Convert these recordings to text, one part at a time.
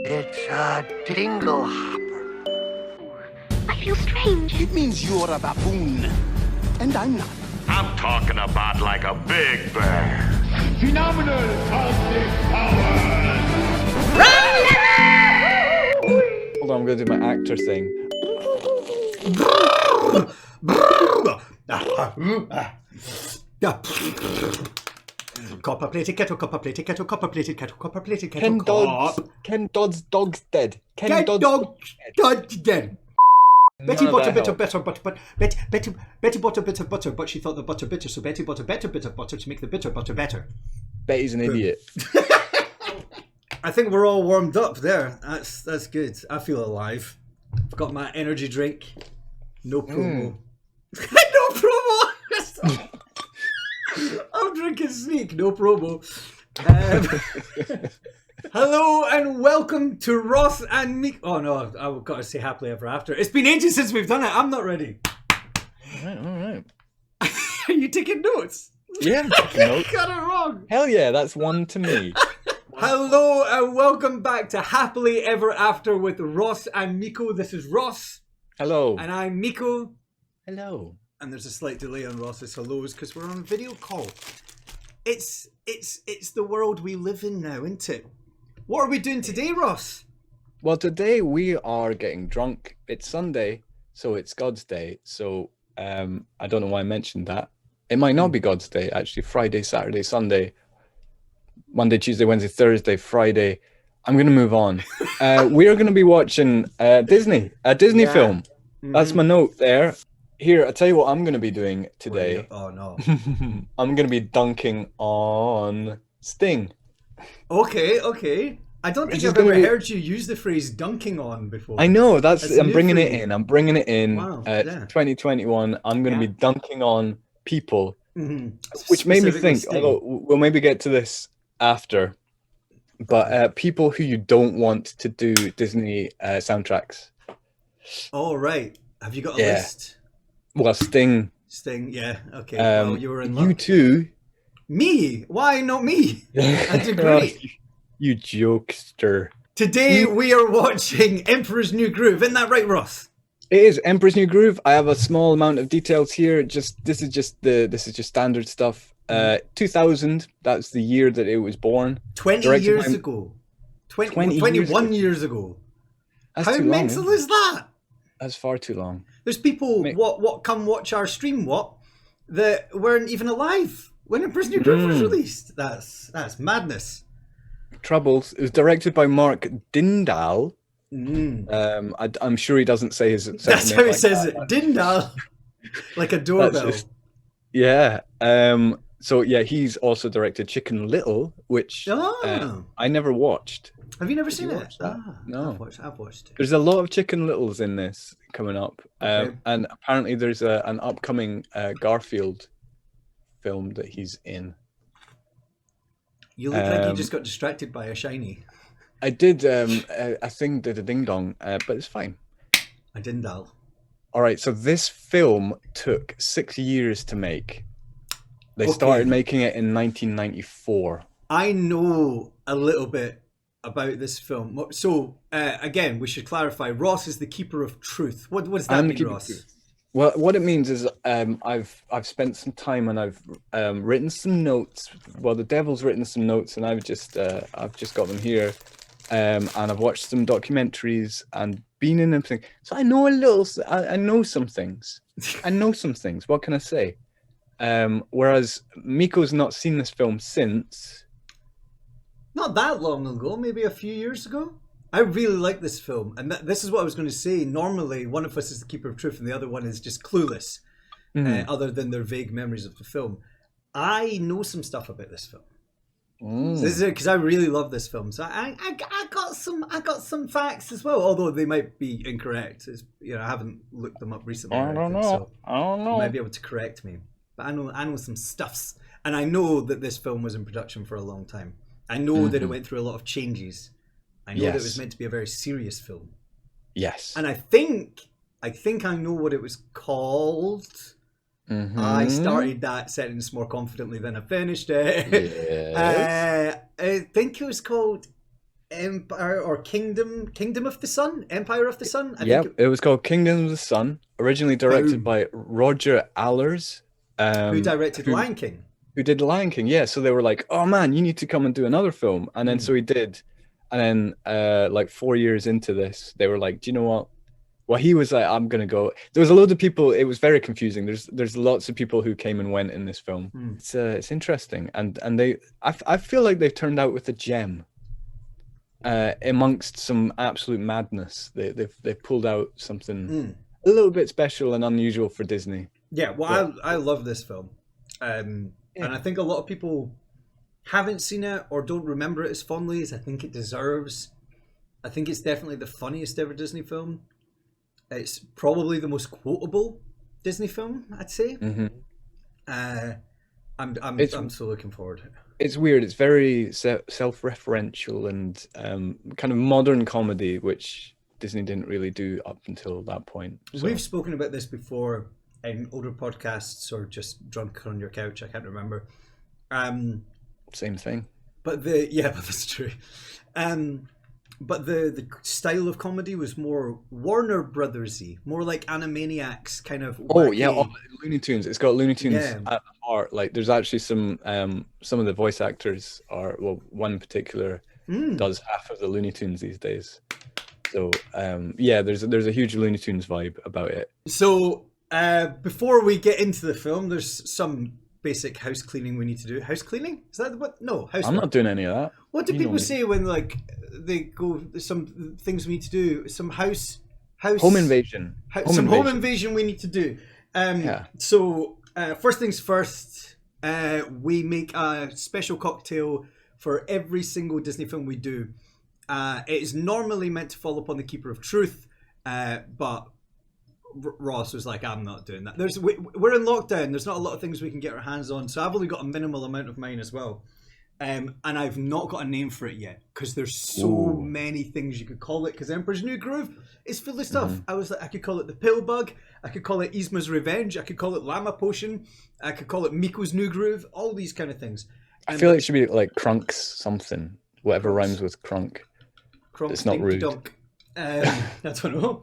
It's a dingle hopper. I feel strange. It means you're a baboon, and I'm not. I'm talking about like a big bear. Phenomenal cosmic powers! Hold on, I'm going to do my actor thing. Copper plated kettle, copper plated kettle, copper plated kettle, copper plated kettle. Ken Dodd's dog's dead. Ken Dodd's dead. Betty bought a bit of butter, Betty bought a bit of butter, but she thought the butter bitter, so Betty bought a better bit of butter to make the bitter butter better. Betty's an idiot. I think we're all warmed up there. That's good. I feel alive. I've got my energy drink. No promo. No promo! I'm drinking Sneak. No promo. Hello and welcome to Ross and MiKo. Oh no, I've got to say happily ever after. It's been ages since we've done it. I'm not ready. All right. Are you taking notes? Yeah, I'm taking notes. Got it wrong. Hell yeah, that's one to me. Hello and welcome back to Happily Ever After with Ross and MiKo. This is Ross. Hello. And I'm MiKo. Hello. And there's a slight delay on Ross's hellos because we're on a video call. It's the world we live in now, isn't it? What are we doing today, Ross? Well, today we are getting drunk. It's Sunday, so it's God's Day. So I don't know why I mentioned that. It might not be God's Day, actually. Friday, Saturday, Sunday, Monday, Tuesday, Wednesday, Thursday, Friday. I'm going to move on. We are going to be watching a Disney film. That's my note there. Here, I'll tell you what I'm going to be doing today. Oh, no. I'm going to be dunking on Sting. Okay. I don't think I've ever heard you use the phrase dunking on before. I know, I'm bringing it in. I'm bringing it in. Wow, 2021, I'm going to be dunking on people, Mm-hmm. which made me think, Sting. although we'll maybe get to this after, but people who you don't want to do Disney soundtracks. Oh, right. Have you got a list? Well, Sting, yeah, okay. Well, you were in luck. you too. Me? Why not me? I did great. You jokester. Today we are watching Emperor's New Groove. Isn't that right, Ross? It is Emperor's New Groove. I have a small amount of details here. This is just standard stuff. 2000. That's the year that it was born. 20 years ago. 21 years ago. That's How too long, mental is that? That's far too long. There's people what come watch our stream that weren't even alive when Emperor's New Groove was released. That's madness. Troubles. It was directed by Mark Dindal. I'm sure he doesn't say his. That's how he says it. Dindal, like a doorbell. Yeah. So yeah, he's also directed Chicken Little, which I never watched. Have you never seen it? No. I've watched it. There's a lot of Chicken Littles in this coming up, and apparently there's an upcoming Garfield film that he's in. You look like you just got distracted by a shiny. I did. I think did a ding dong, but it's fine. I didn't dial. All right. So this film took 6 years to make. They started making it in 1994. I know a little bit about this film. So again, we should clarify. Ross is the keeper of truth. What does that mean, Ross? Well, what it means is I've spent some time and I've written some notes. Well, the devil's written some notes, and I've just got them here, and I've watched some documentaries and been in everything. So I know a little. I know some things. What can I say? Whereas MiKo's not seen this film since. Not that long ago, maybe a few years ago. I really like this film, and this is what I was going to say. Normally, one of us is the keeper of truth, and the other one is just clueless, other than their vague memories of the film. I know some stuff about this film. So this is because I really love this film. So I got some facts as well, although they might be incorrect. I haven't looked them up recently. I don't know. So I don't know. you might be able to correct me, but I know some stuffs, and I know that this film was in production for a long time. I know that it went through a lot of changes. I know that it was meant to be a very serious film. Yes. And I think I know what it was called. I started that sentence more confidently than I finished it. Yes. I think it was called Empire or Kingdom of the Sun, Empire of the Sun. I Yeah, think it was called Kingdom of the Sun, originally directed by Roger Allers, who directed who- Lion King. who did The Lion King. Yeah, so they were like, "Oh man, you need to come and do another film," and then so he did, and then like 4 years into this, they were like, "Do you know what?" Well, he was like, "I'm gonna go." There was a load of people. It was very confusing. There's lots of people who came and went in this film. It's interesting, and I feel like they've turned out with a gem. Amongst some absolute madness, they've pulled out something a little bit special and unusual for Disney. Yeah, well, I love this film, and I think a lot of people haven't seen it or don't remember it as fondly as I think it deserves. I think it's definitely the funniest ever Disney film. It's probably the most quotable Disney film, I'd say. I'm so looking forward to it. It's weird. It's very self-referential and kind of modern comedy, which Disney didn't really do up until that point. So. We've spoken about this before in older podcasts or just drunk on your couch. I can't remember. Same thing. But that's true. But the style of comedy was more Warner Brothers-y, more like Animaniacs kind of. Oh wacky. yeah, Looney Tunes. It's got Looney Tunes at the heart. Like there's actually some of the voice actors are, well, one in particular does half of the Looney Tunes these days. So yeah, there's a huge Looney Tunes vibe about it. So before we get into the film, there's some basic house cleaning we need to do. House cleaning? Is that what? No, house. I'm not doing any of that. What do people say when like they go? Some things we need to do. Some house. Home invasion. Home invasion we need to do. So first things first, we make a special cocktail for every single Disney film we do. It is normally meant to fall upon the Keeper of Truth, but Ross was like, I'm not doing that. We're in lockdown. There's not a lot of things we can get our hands on, so I've only got a minimal amount of mine as well. And I've not got a name for it yet because there's so many things you could call it. Because Emperor's New Groove is full of stuff. I was like, I could call it the Pill Bug. I could call it Yzma's Revenge. I could call it Llama Potion. I could call it Miko's New Groove. All these kind of things. I feel like it should be like Crunk's something. Whatever rhymes with Crunk. It's not rude. I don't know.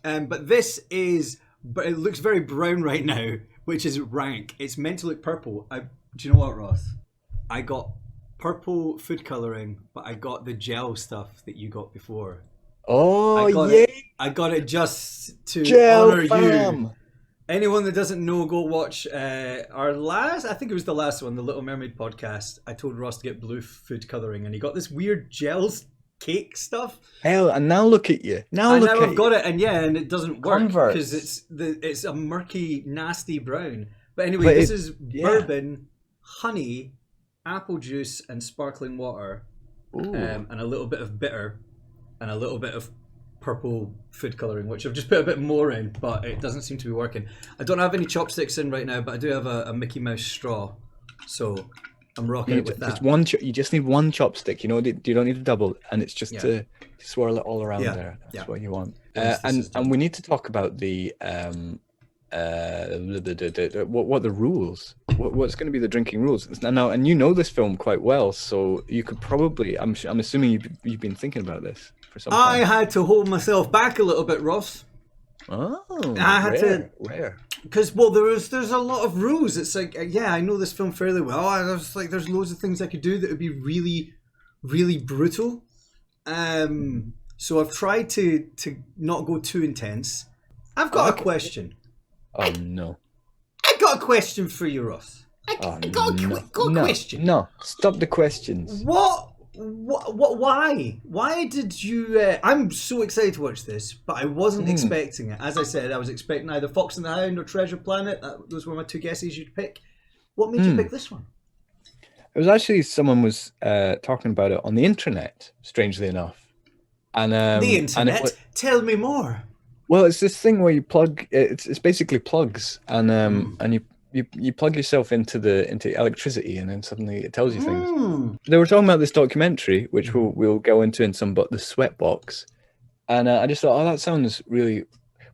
But this is, but it looks very brown right now, which is rank. It's meant to look purple. Do you know what, Ross? I got purple food coloring, but I got the gel stuff that you got before. Oh, I got it just to gel honor fam. you. Anyone that doesn't know, go watch our last, I think it was the last one, the Little Mermaid podcast. I told Ross to get blue food coloring, and he got this weird gels cake stuff. Hell, and now look at you. Now I've got it, and it doesn't work because it's a murky, nasty brown. But anyway, this is bourbon, honey, apple juice, and sparkling water, and a little bit of bitter, and a little bit of purple food coloring, which I've just put a bit more in, but it doesn't seem to be working. I don't have any chopsticks in right now, but I do have a Mickey Mouse straw, so I'm rocking it with that. You just need one chopstick. You don't need a double, and it's just to swirl it all around there. That's what you want. And we need to talk about the what the rules. What's going to be the drinking rules now? And you know this film quite well, so you could probably. I'm assuming you've been thinking about this for some time. I had to hold myself back a little bit, Ross. Oh, I had rare. Because there's a lot of rules. It's like I know this film fairly well. I was like, there's loads of things I could do that would be really, really brutal. So I've tried to not go too intense. I've got a question. Oh no! I got a question for you, Ross. I got a question. No, stop the questions. What? Why? Why did you? I'm so excited to watch this, but I wasn't expecting it. As I said, I was expecting either Fox and the Hound or Treasure Planet. Those were my two guesses you'd pick. What made you pick this one? It was actually someone was talking about it on the internet. Strangely enough, and the internet. Tell me more. Well, it's this thing where you plug. It's basically plugs, and you plug yourself into electricity, and then suddenly it tells you things. They were talking about this documentary, which we'll go into in some, but the Sweatbox, and I just thought, that sounds really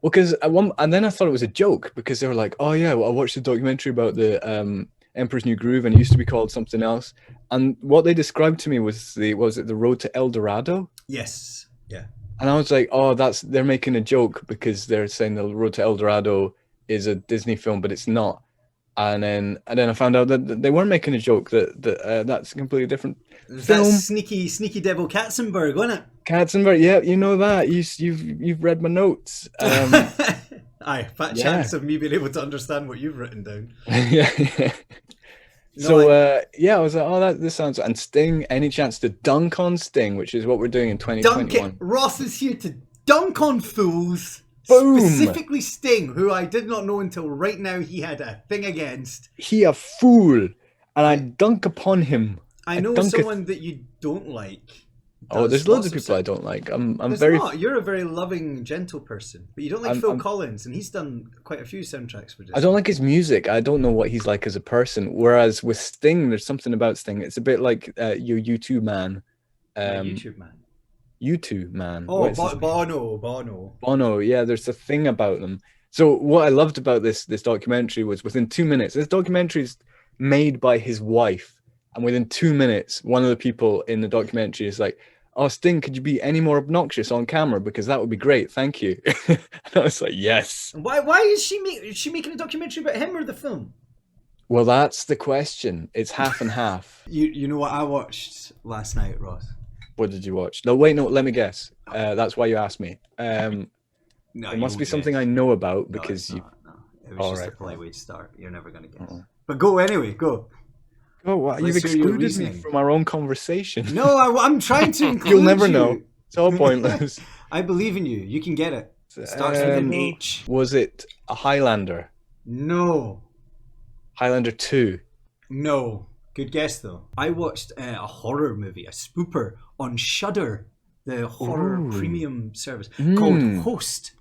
well. Because and then I thought it was a joke because they were like, oh yeah, well, I watched the documentary about the Emperor's New Groove, and it used to be called something else. And what they described to me was the Road to El Dorado? Yes. Yeah. And I was like, oh, they're making a joke because they're saying the Road to El Dorado is a Disney film, but it's not. And then I found out that they weren't making a joke. That's a completely different film. That sneaky devil Katzenberg, wasn't it? Katzenberg, yeah, you know that. You've read my notes. Aye, fat chance of me being able to understand what you've written down. Yeah. So I was like, oh, this sounds. And Sting, any chance to dunk on Sting, which is what we're doing in 2021. Ross is here to dunk on fools. Boom. Specifically Sting, who I did not know until right now he had a thing against. He a fool, and I dunk upon him. I know someone that you don't like. Oh, there's loads of people I don't like. You're a very loving, gentle person, but you don't like Phil Collins, and he's done quite a few soundtracks for Disney. I don't like his music. I don't know what he's like as a person. Whereas with Sting, there's something about Sting. It's a bit like your U2 man. YouTube man. U2 man. Oh, Bono. Bono. Yeah, there's a thing about them. So what I loved about this documentary was within 2 minutes. This documentary is made by his wife, and within 2 minutes, one of the people in the documentary is like, oh, Sting, could you be any more obnoxious on camera? Because that would be great. Thank you. And I was like, yes. Why is she making a documentary about him or the film? Well, that's the question. It's half and half. You know what I watched last night, Ross? What did you watch? No, wait, no, let me guess. That's why you asked me. No, it must be something I know about because No. It was just a polite way to start. You're never going to guess. But go anyway, go. Oh, wow. You've excluded me from our own conversation. No, I'm trying to include You'll never know. It's all pointless. I believe in you. You can get it. It starts with an H. Was it a Highlander? No. Highlander 2? No. Good guess, though. I watched a horror movie, a spooper, on Shudder, the horror premium service, called Host.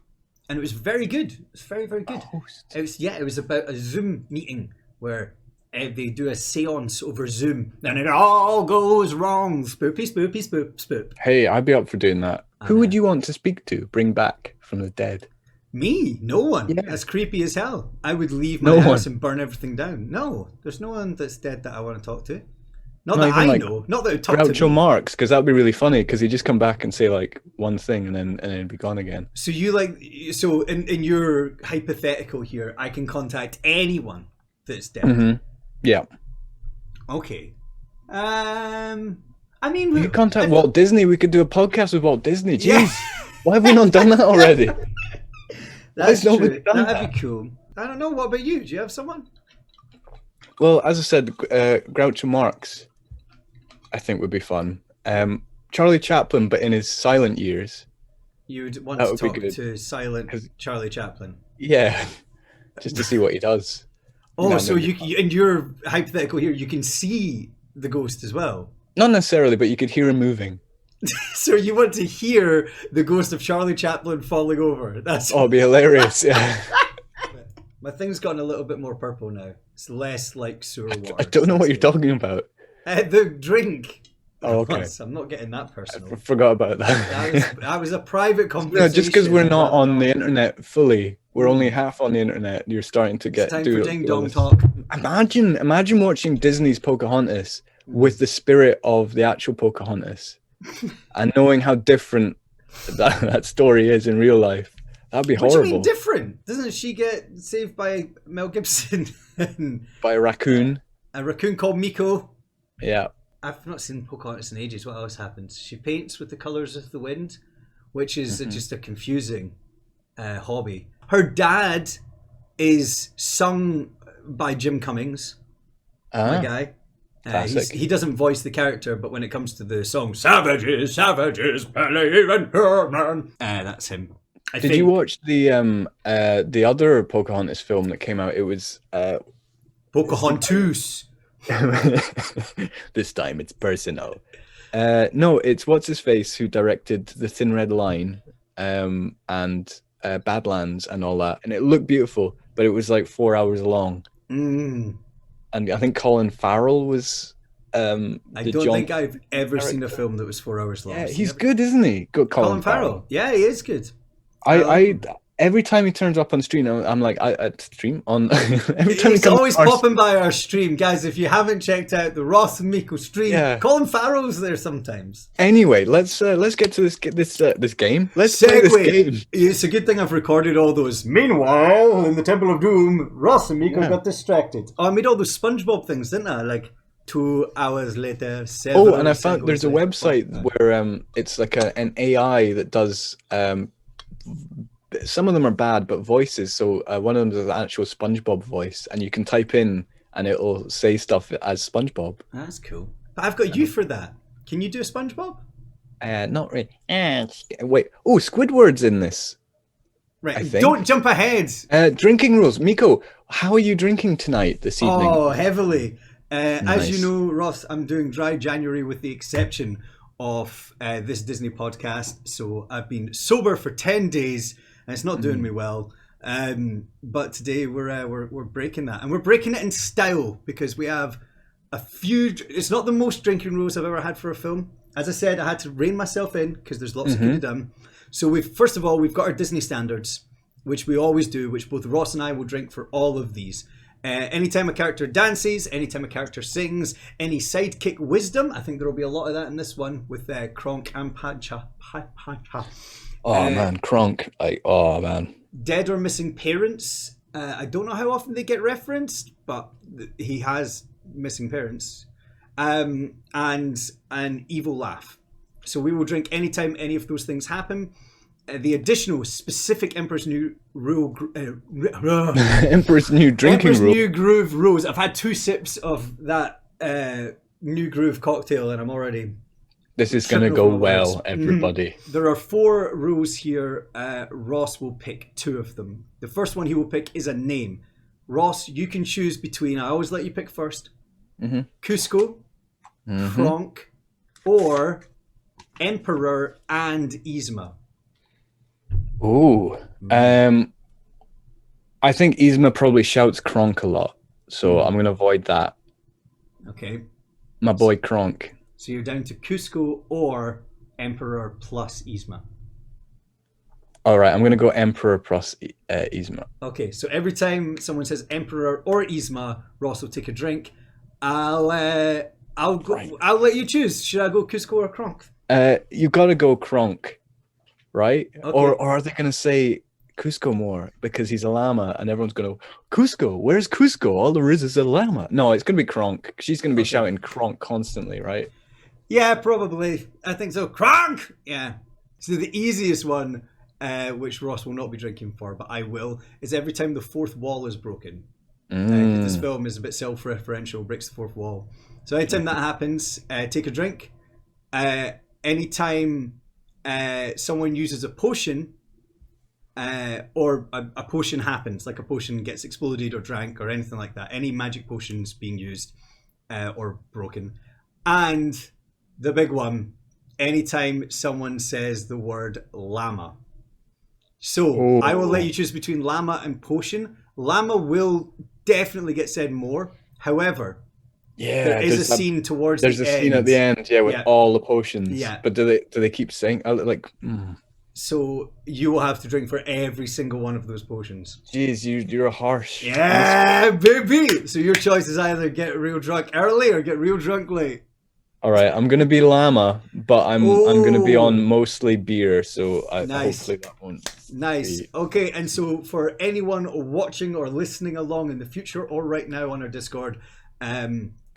And it was very good. It was very, very good. Host. It was about a Zoom meeting where they do a seance over Zoom, and it all goes wrong. Spoopy, spoopy, spoop. Hey, I'd be up for doing that. Who would you want to speak to? Bring back from the dead? Me? No one. Yeah. That's creepy as hell. I would leave my house and burn everything down. No, there's no one that's dead that I want to talk to. Not that I know. Not that I talk to me. Groucho Marx, because that'd be really funny. Because he'd just come back and say like one thing, and then be gone again. So in your hypothetical here, I can contact anyone that's dead. Mm-hmm. Yeah. Okay. I mean, we could contact Walt Disney. We could do a podcast with Walt Disney. Jeez, why have we not done that already? That's true. That'd be cool. I don't know. What about you? Do you have someone? Well, as I said, Groucho Marx, I think would be fun. Charlie Chaplin, but in his silent years. You would want to talk to silent Charlie Chaplin. Yeah, just to see what he does. Oh, so you in your hypothetical here, you can see the ghost as well? Not necessarily, but you could hear him moving. So you want to hear the ghost of Charlie Chaplin falling over? It'd be hilarious. Yeah. My thing's gotten a little bit more purple now. It's less like sewer water. I don't know what you're talking about. The drink. Oh, okay. I'm not getting that personal. I forgot about that. That was a private conversation. No, just because we're not on the internet fully. We're only half on the internet. You're starting to get. It's time for ding dong talk. Imagine watching Disney's Pocahontas with the spirit of the actual Pocahontas, and knowing how different that story is in real life. That'd be horrible. What do you mean different? Doesn't she get saved by Mel Gibson? By a raccoon. A raccoon called Miko. Yeah. I've not seen Pocahontas in ages. What else happens? She paints with the colours of the wind, which is just a confusing hobby. Her dad is sung by Jim Cummings, my guy. He doesn't voice the character, but when it comes to the song "Savages, Savages, believe in Herman," that's him. Did you watch the other Pocahontas film that came out? It was Pocahontas. This time it's personal. No, it's what's his face who directed The Thin Red Line, and Badlands and all that, and it looked beautiful, but it was like 4 hours long. And I think Colin Farrell was. I don't think I've ever seen a film that was 4 hours long. Yeah, he's good, isn't he? Good, Colin Farrell. Yeah, he is good. every time he turns up on stream, I'm like, stream on. Every time He's he comes always on our popping by our stream, guys. If you haven't checked out the Ross and Miko stream, Yeah. Colin Farrell's there sometimes. Anyway, let's get to this game. Let's play this game. It's a good thing I've recorded all those. Meanwhile, in the Temple of Doom, Ross and Miko got distracted. Oh, I made all those SpongeBob things, didn't I? Like 2 hours later. Oh, and I found there's a website where it's like an AI that does some of them are bad, but voices. So one of them is an actual SpongeBob voice, and you can type in, and it'll say stuff as SpongeBob. That's cool. But I've got you for that. Can you do a SpongeBob? Not really. Wait. Oh, Squidward's in this. Right. Don't jump ahead. Drinking rules. Miko, how are you drinking tonight this evening? Oh, heavily. Nice. As you know, Ross, I'm doing dry January with the exception of this Disney podcast. So I've been sober for 10 days. And it's not doing me well, but today we're breaking that, and we're breaking it in style because we have a few. It's not the most drinking rules I've ever had for a film. As I said, I had to rein myself in because there's lots of good to done. So we've got our Disney standards, which we always do, which both Ross and I will drink for all of these. Anytime a character dances, anytime a character sings, any sidekick wisdom. I think there will be a lot of that in this one with Kronk and Pancha. Oh man, Kronk! Man. Dead or missing parents. I don't know how often they get referenced, but he has missing parents. And an evil laugh. So we will drink anytime any of those things happen. The additional specific Emperor's New Rule. Emperor's New Drinking Rule. New Groove rules. I've had 2 sips of that New Groove cocktail, and I'm already. This is going to go well, everybody. There are 4 rules here. Ross will pick 2 of them. The first one he will pick is a name. Ross, you can choose between, I always let you pick first, Cusco, Kronk, or Emperor and Yzma. Ooh. I think Yzma probably shouts Kronk a lot, so I'm going to avoid that. Okay. My boy Kronk. So you're down to Cusco or Emperor plus Yzma. All right, I'm going to go Emperor plus Yzma. Okay, so every time someone says Emperor or Yzma, Ross will take a drink. I'll go. Right. I'll let you choose. Should I go Cusco or Kronk? You got to go Kronk, right? Okay. Or are they going to say Cusco more because he's a llama, and everyone's going to Cusco? Where's Cusco? All there is a llama. No, it's going to be Kronk. She's going to be shouting Kronk constantly, right? Yeah, probably. I think so. Kronk! Yeah. So the easiest one, which Ross will not be drinking for, but I will, is every time the 4th wall is broken. This film is a bit self-referential, breaks the 4th wall. So anytime that happens, take a drink. Anytime someone uses a potion, or a potion happens, like a potion gets exploded or drank or anything like that, any magic potions being used or broken. And the big one, anytime someone says the word llama. So I will let you choose between llama and potion. Llama will definitely get said more. However, there is a scene towards the end. There's a scene at the end, with all the potions. Yeah. But do they keep saying So you will have to drink for every single one of those potions. Jeez, you're harsh. Yeah, baby. So your choice is either get real drunk early or get real drunk late. All right, I'm gonna be llama, but I'm gonna be on mostly beer, so hopefully that won't. Nice. Okay, and so for anyone watching or listening along in the future or right now on our Discord,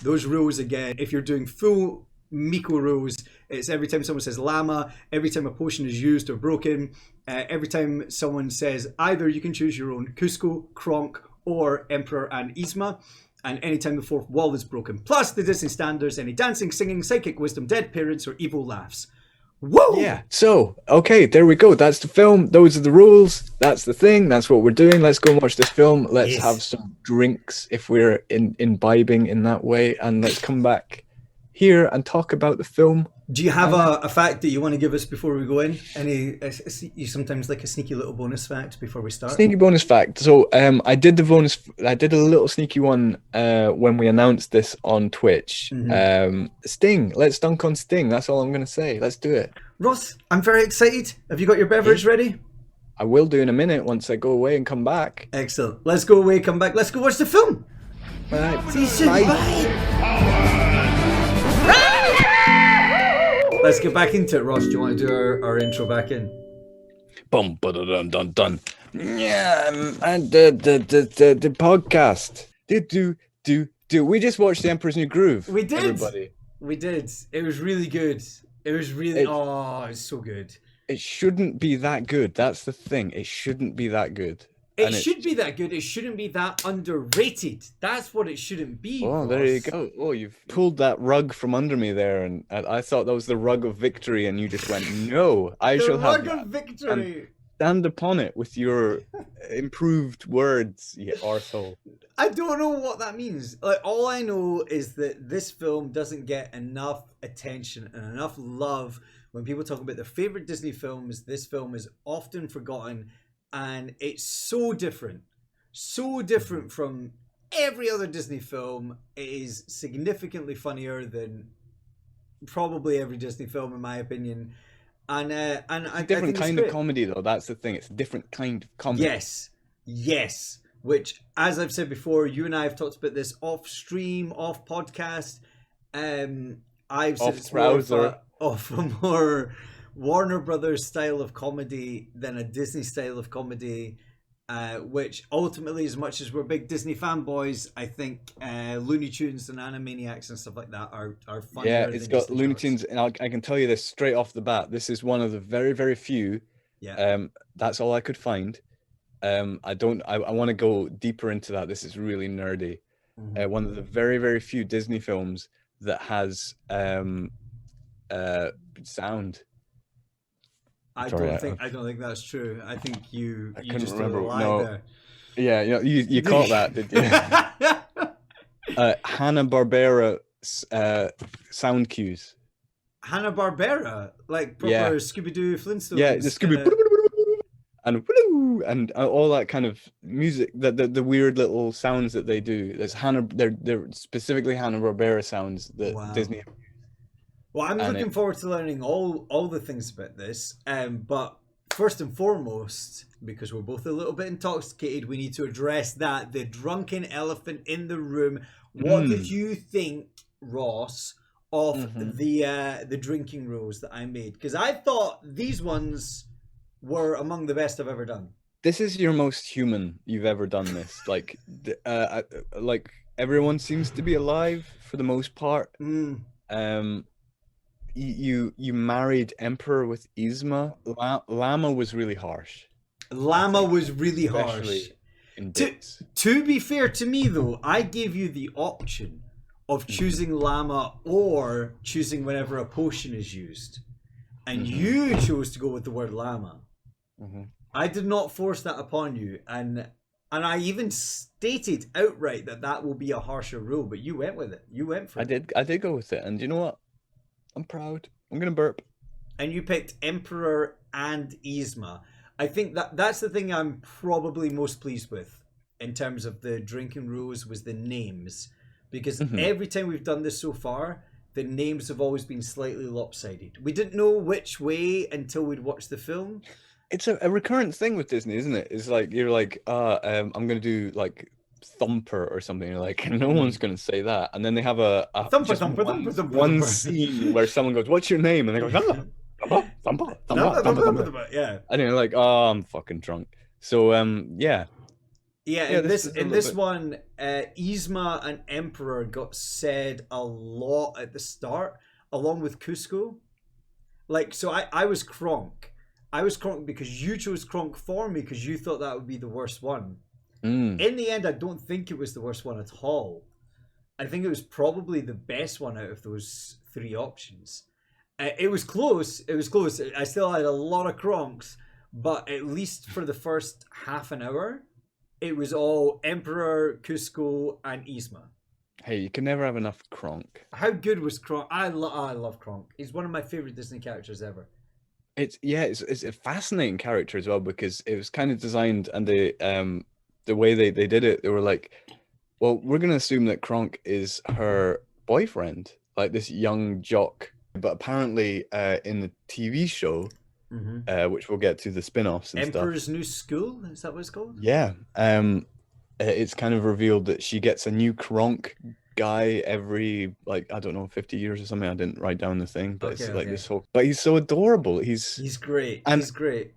those rules again, if you're doing full Miko rules, it's every time someone says llama, every time a potion is used or broken, every time someone says either you can choose your own Cusco, Kronk, or Emperor and Yzma, and anytime the 4th wall is broken. Plus the Disney standards, any dancing, singing, psychic wisdom, dead parents, or evil laughs. Whoa! Yeah. So, okay, there we go. That's the film. Those are the rules. That's the thing. That's what we're doing. Let's go and watch this film. Let's have some drinks if we're imbibing in that way, and let's come back here and talk about the film. Do you have a fact that you want to give us before we go in? You sometimes like a sneaky little bonus fact before we start? Sneaky bonus fact. So I did a little sneaky one when we announced this on Twitch. Sting. Let's dunk on Sting. That's all I'm going to say. Let's do it. Ross, I'm very excited. Have you got your beverage ready? I will do in a minute once I go away and come back. Excellent. Let's go away, come back. Let's go watch the film. Bye. See you soon. Let's get back into it, Ross. Do you want to do our intro back in? Bum, dun, dun, dun. Yeah, and the podcast. Do. We just watched The Emperor's New Groove. We did. Everybody. We did. It was really good. It was really. It's so good. It shouldn't be that good. That's the thing. It shouldn't be that good. It should be that good. It shouldn't be that underrated. That's what it shouldn't be. Oh, there you go. Oh, you've pulled that rug from under me there, and I thought that was the rug of victory, and you just went, "No, I shall have the rug of victory." And stand upon it with your improved words, you arsehole. I don't know what that means. Like, all I know is that this film doesn't get enough attention and enough love. When people talk about their favorite Disney films, this film is often forgotten. And it's so different from every other Disney film. It is significantly funnier than probably every Disney film, in my opinion. And I different kind of comedy, though. That's the thing. It's a different kind of comedy. Yes. Which, as I've said before, you and I have talked about this off stream, off podcast. I've said it's more of a more Warner Brothers style of comedy than a Disney style of comedy, which ultimately, as much as we're big Disney fanboys, I think Looney Tunes and Animaniacs and stuff like that are funnier. Yeah, it's got Disney Looney Tunes, and I can tell you this straight off the bat. This is one of the very, very few. Yeah. That's all I could find. I want to go deeper into that. This is really nerdy. Mm-hmm. One of the very, very few Disney films that has sound. I don't think that's true. I think you just remember. lie there. Yeah, you caught that, did you? Hanna-Barbera sound cues. Hanna-Barbera, like proper Scooby-Doo Flintstones. Yeah, the Scooby and all that kind of music, the weird little sounds that they do. They're specifically Hanna-Barbera sounds that Disney. Well, I'm looking forward to learning all the things about this. But first and foremost, because we're both a little bit intoxicated, we need to address the drunken elephant in the room. What did you think, Ross, of the drinking rules that I made? Because I thought these ones were among the best I've ever done. This is your most human you've ever done this. Like everyone seems to be alive for the most part. You married Emperor with Yzma. Llama was really harsh. Llama was really harsh. In bits. To be fair to me, though, I gave you the option of choosing Llama or choosing whenever a potion is used. And you chose to go with the word Llama. I did not force that upon you. And I even stated outright that will be a harsher rule, but you went with it. You went for it. I did go with it. And you know what? I'm proud. I'm going to burp. And you picked Emperor and Yzma. I think that's the thing I'm probably most pleased with in terms of the drinking rules was the names. Because every time we've done this so far, the names have always been slightly lopsided. We didn't know which way until we'd watched the film. It's a recurrent thing with Disney, isn't it? It's like, you're like, I'm going to do like Thumper or something. You're like, no one's going to say that. And then they have a one scene where someone goes, "What's your name?" And they go, Thumper. Yeah. And you're like, oh, I'm fucking drunk. So, yeah. In this one, Yzma and Emperor got said a lot at the start, along with Cusco. Like, so I was Kronk. I was Kronk because you chose Kronk for me because you thought that would be the worst one. In the end, I don't think it was the worst one at all. I think it was probably the best one out of those three options. It was close. I still had a lot of Kronks, but at least for the first half an hour, it was all Emperor, Cusco, and Yzma. Hey, you can never have enough Kronk. How good was Kronk? I love Kronk. He's one of my favorite Disney characters ever. It's a fascinating character as well because it was kind of designed, and the way they did it, they were like, well, we're going to assume that Kronk is her boyfriend, like this young jock. But apparently in the TV show, which we'll get to the spin-offs and Emperor's stuff. New School, is that what it's called? Yeah. It's kind of revealed that she gets a new Kronk guy every, like, I don't know, 50 years or something. I didn't write down the thing, but it's like this whole, but he's so adorable. He's great. And he's great.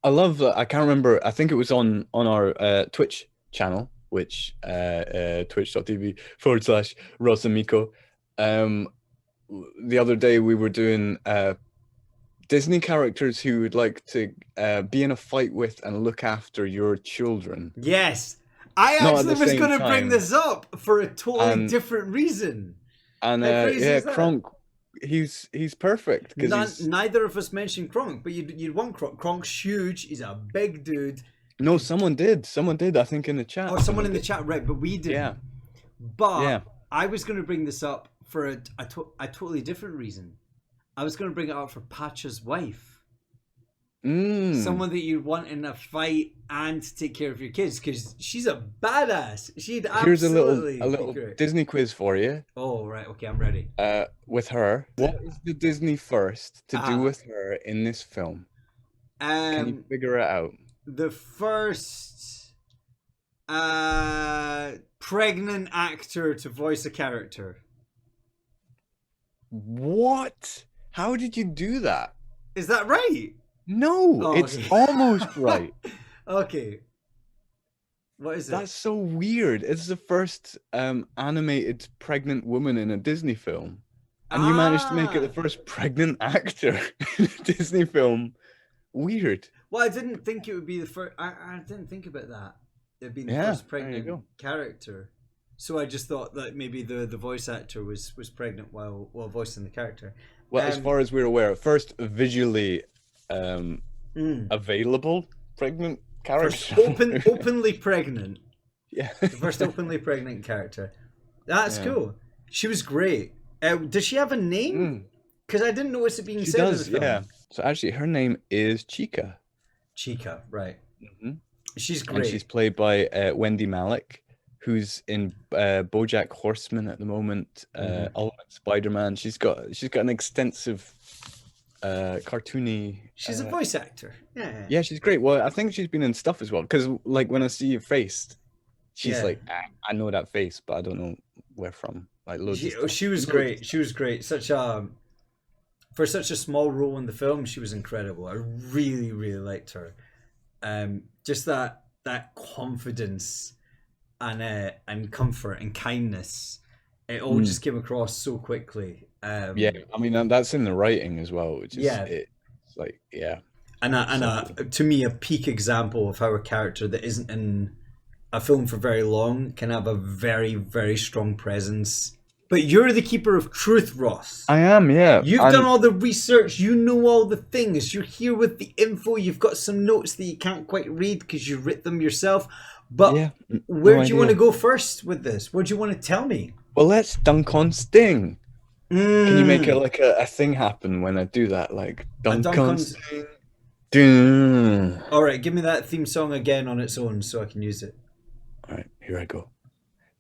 I love that. I can't remember. I think it was on our Twitch channel, which twitch.tv/Ross&MiKo. The other day we were doing Disney characters who would like to be in a fight with and look after your children. Yes. I actually was going to bring this up for a totally different reason. And Kronk, he's perfect. Neither of us mentioned Kronk, but you'd want Kronk. Kronk's huge. He's a big dude. No, someone did. I think, in the chat. Oh, someone in the chat, right? But we didn't. Yeah. But I was going to bring this up for a totally different reason. I was going to bring it up for Pacha's wife. Someone that you want in a fight and to take care of your kids, because she's a badass. She'd absolutely. Here's a little Disney quiz for you. Oh, right. Okay, I'm ready. With her, what is the Disney first to do with her in this film? Can you figure it out? The first pregnant actor to voice a character. What? How did you do that? Is that right? No, it's almost right. Okay. What is it? That's so weird. It's the first animated pregnant woman in a Disney film. And you managed to make it the first pregnant actor in a Disney film. Weird. Well, I didn't think it would be the first. I didn't think about that. It'd be the first pregnant character. So I just thought that maybe the voice actor was pregnant while voicing the character. Well, as far as we're aware, first visually available pregnant character. Openly pregnant. Yeah. The first openly pregnant character. That's cool. She was great. Does she have a name? Because I didn't notice it being said in the film. Yeah. So actually, her name is Chica. Chica, right. She's great. And she's played by Wendy Malick, who's in BoJack Horseman at the moment, Ultimate Spider-Man. She's got an extensive cartoony. She's a voice actor. Yeah, she's great. Well, I think she's been in stuff as well. Because like when I see your face, she's like, I know that face, but I don't know where from. Like loads. She was great. She was great. For such a small role in the film, she was incredible. I really, really liked her. Just that confidence and comfort and kindness, it all just came across so quickly. I mean that's in the writing as well, which is it's like and to me a peak example of how a character that isn't in a film for very long can have a very, very strong presence. But you're the keeper of truth, Ross. I am, yeah. You've done all the research. You know all the things. You're here with the info. You've got some notes that you can't quite read because you writ them yourself. But where do you want to go first with this? What do you want to tell me? Well, let's dunk on Sting. Can you make a thing happen when I do that? Like, dunk on Sting. All right, give me that theme song again on its own so I can use it. All right, here I go.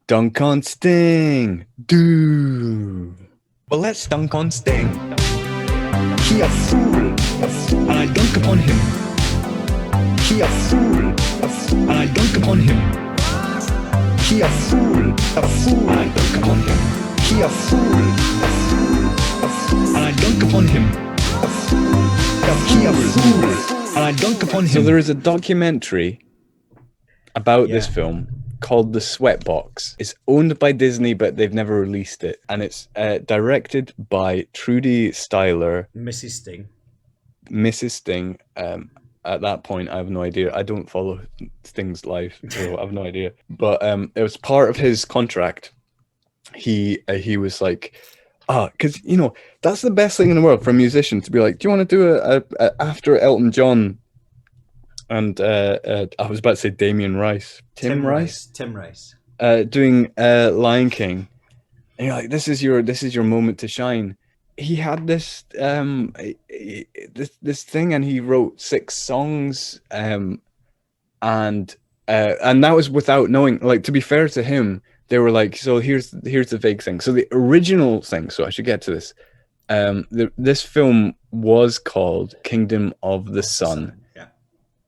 Dunk on Sting. Do. Well, let's dunk on Sting. He a fool, and I dunk upon him. He a fool, and I dunk upon him. He a fool, and I dunk upon him. He a fool, and I dunk upon him. He a fool, and I dunk upon him. So there is a documentary about this film called The Sweatbox. It's owned by Disney, but they've never released it. And it's directed by Trudy Styler. Mrs. Sting. At that point, I have no idea. I don't follow Sting's life, so I have no idea. But it was part of his contract. He was like, because, you know, that's the best thing in the world for a musician to be like, do you want to do a after Elton John and I was about to say Damien Rice. Tim Rice. Doing Lion King. And you're like, this is your moment to shine. He had this this thing, and he wrote 6 songs, and that was without knowing. Like, to be fair to him, they were like, so here's the vague thing. So the original thing. So I should get to this. This film was called Kingdom of the Sun. Yeah.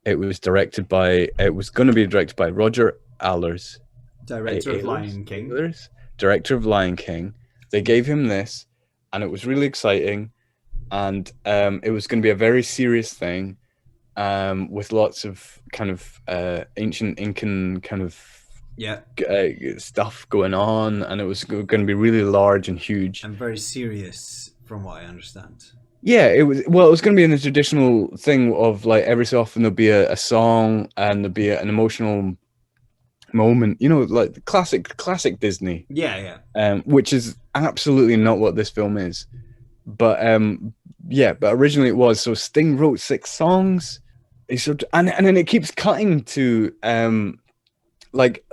It was directed by. It was going to be directed by Roger Allers, Director of Lion King. Director of Lion King. They gave him this, and it was really exciting, and it was going to be a very serious thing, with lots of kind of ancient Incan kind of stuff going on, and it was going to be really large and huge and very serious, from what I understand. Yeah, it was. Well, it was going to be in the traditional thing of like every so often there'll be a song and there'll be an emotional moment, you know, like the classic Disney. Yeah. Which is absolutely not what this film is. But but originally it was. So Sting wrote 6 songs. And then it keeps cutting to like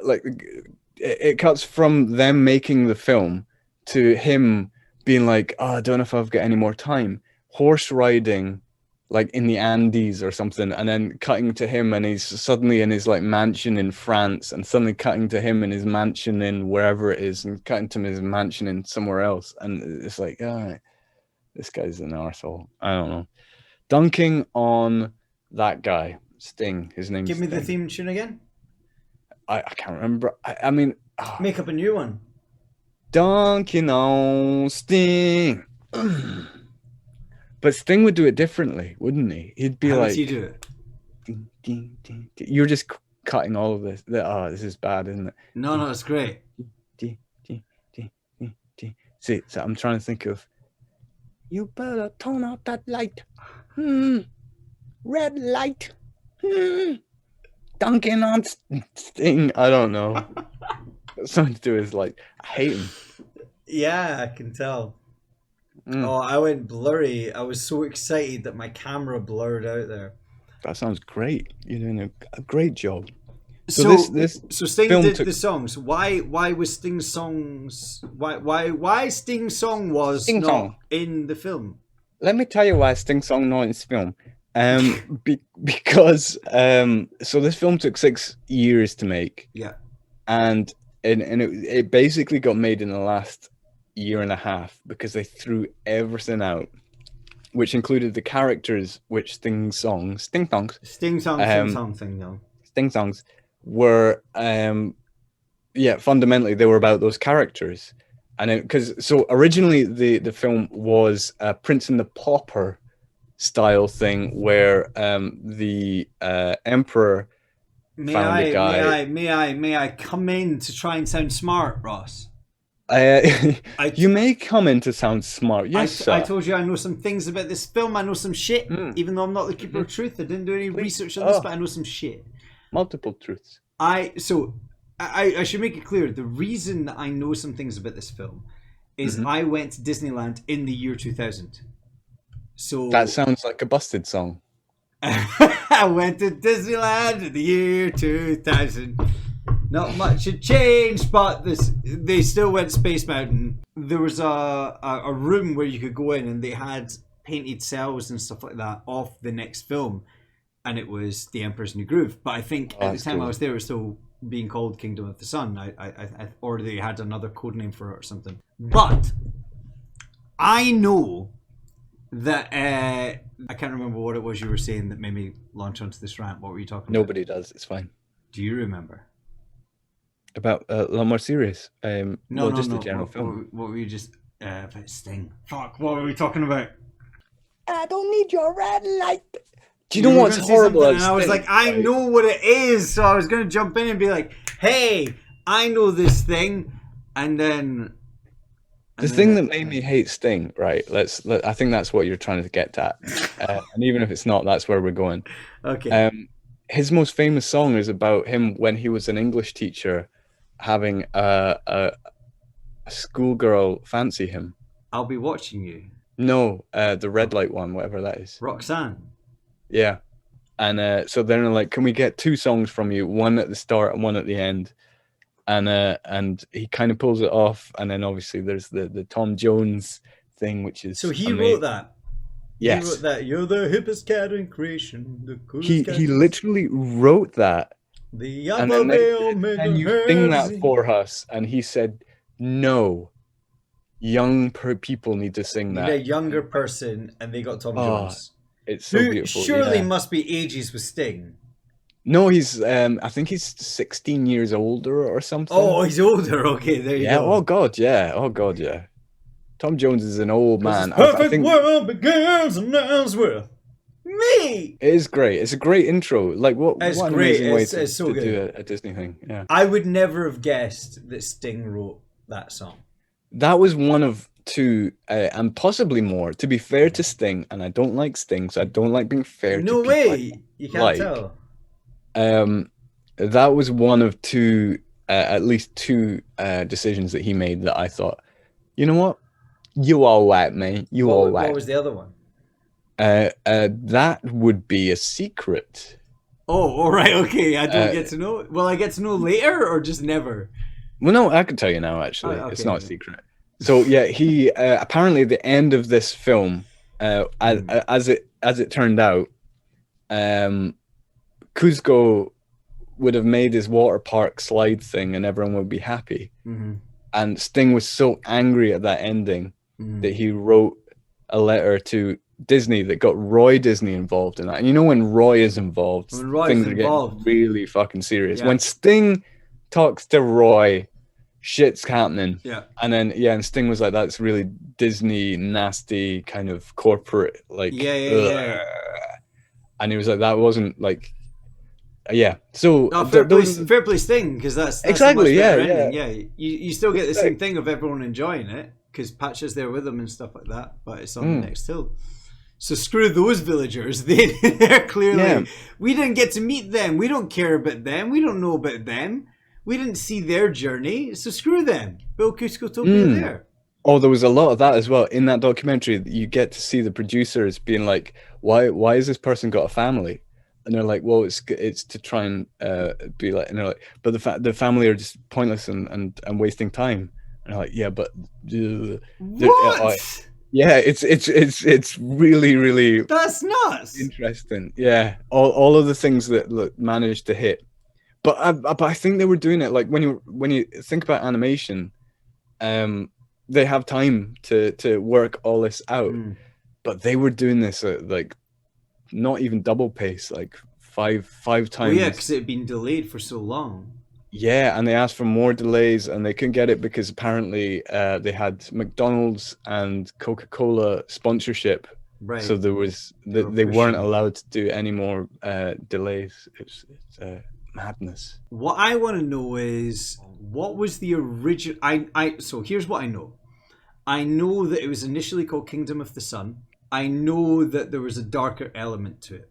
it cuts from them making the film to him being like, oh, I don't know if I've got any more time. Horse riding like in the Andes or something, and then cutting to him and he's suddenly in his like mansion in France, and suddenly cutting to him in his mansion in wherever it is, and cutting to his mansion in somewhere else, and it's like, this guy's an arsehole. I don't know. Dunking on that guy, Sting. His name's Give me Sting. the theme tune again. I can't remember. I mean, make up a new one. Dunking on Sting. But Sting would do it differently, wouldn't he? He'd be How like, would he do it? Ding, ding, ding, ding. You're just cutting all of this. This is bad, isn't it? No, it's great. Ding, ding, ding, ding, ding. See, so I'm trying to think of. You better turn out that light. Red light. Dunking on Sting. I don't know. Something to do with like, I hate him. Yeah, I can tell. Oh, I went blurry. I was so excited that my camera blurred out there. That sounds great. You're doing a great job. So Sting film did the songs. Why was Sting's songs? Why Sting's song was Sting not song. in the film? Let me tell you why Sting song not in this film. Because so this film took 6 years to make. Yeah. And it basically got made in the last year and a half because they threw everything out, which included the characters, which Sting songs were fundamentally they were about those characters. And because so originally the film was a Prince and the Pauper style thing where the emperor found a guy. May I come in to try and sound smart, Ross? You may come in to sound smart. Yes, sir. I told you I know some things about this film. I know some shit. Even though I'm not the keeper of truth, I didn't do any research on this, but I know some shit. Multiple truths. I should make it clear. The reason that I know some things about this film is I went to Disneyland in the year 2000. So that sounds like a Busted song. I went to Disneyland in the year 2000. Not much had changed, but they still went Space Mountain. There was a room where you could go in, and they had painted cells and stuff like that of the next film, and it was The Emperor's New Groove. But I think at the time I was there, it was still being called Kingdom of the Sun. I or they had another code name for it or something. But I know that I can't remember what it was you were saying that made me launch onto this rant. What were you talking about? Nobody does. It's fine. Do you remember? About a lot more serious. No, just a general film. What were you just about Sting? Fuck, what were we talking about? I don't need your red light. Do you know what's horrible? And I was like, I know what it is, so I was going to jump in and be like, hey, I know this thing, and then the thing that made me hate Sting, right? I think that's what you're trying to get at, and even if it's not, that's where we're going. Okay. His most famous song is about him when he was an English teacher, having a schoolgirl fancy him. I'll be watching you. No, the red light one, whatever that is. Roxanne. Yeah, and so they're like, can we get 2 songs from you, one at the start and one at the end? And he kind of pulls it off, and then obviously there's the Tom Jones thing, which is so he wrote that. Yes, he wrote that. You're the hippest cat in creation. The coolest he literally wrote that. And then you sing that for us, and he said no. people need to sing Need that. a younger person, and they got Tom Jones. It's so Who beautiful. surely yeah. must be ages with Sting. No, he's I think he's 16 years older or something. Oh, he's older. Okay, there you yeah. go. Oh God, yeah. Oh God, yeah. Tom Jones is an old man. Perfect world begins and ends with me. It is great. It's a great intro. Like what It's an great. amazing way It's so to good. do a Disney thing. Yeah. I would never have guessed that Sting wrote that song. That was one of two, and possibly more. To be fair to Sting, and I don't like Sting, so I don't like being fair. No to way. You can't tell. That was one of two, at least two decisions that he made that I thought, you know what, you all right, man. You all right. What was the other one? That would be a secret. Oh, all right. Okay, I don't get to know. Well, I get to know later, or just never. Well, no, I can tell you now. Actually, okay. It's not a secret. So yeah, he apparently at the end of this film, as it turned out, Kuzco would have made his water park slide thing, and everyone would be happy. Mm-hmm. And Sting was so angry at that ending that he wrote a letter to Disney that got Roy Disney involved in that. And you know, when Roy is involved, things are getting really fucking serious. Yeah. When Sting talks to Roy, shit's happening. Yeah. And then and Sting was like, that's really Disney nasty kind of corporate, like yeah. And he was like, that wasn't like so fair play Sting, because that's exactly you still get the same thing of everyone enjoying it because Patch is there with them and stuff like that, but it's on the next hill. So screw those villagers. They're clearly we didn't get to meet them. We don't care about them. We don't know about them. We didn't see their journey. So screw them. Bill Cusco-topia there. Oh, there was a lot of that as well in that documentary. You get to see the producers being like, "Why has this person got a family?" And they're like, "Well, it's to try and be like," and they're like, "But the family are just pointless and wasting time." And they're like, "Yeah, but what?" Yeah, it's really, really that's nuts. Interesting. Yeah, all of the things that managed to hit, but I think they were doing it like when you think about animation, they have time to work all this out, but they were doing this at like not even double pace, like five times. Well, yeah, because it had been delayed for so long. Yeah, and they asked for more delays, and they couldn't get it because apparently they had McDonald's and Coca-Cola sponsorship, right? So there was they weren't allowed to do any more delays. It's madness. What I want to know is what was the original. So here's what I know. I know that it was initially called Kingdom of the Sun. I know that there was a darker element to it.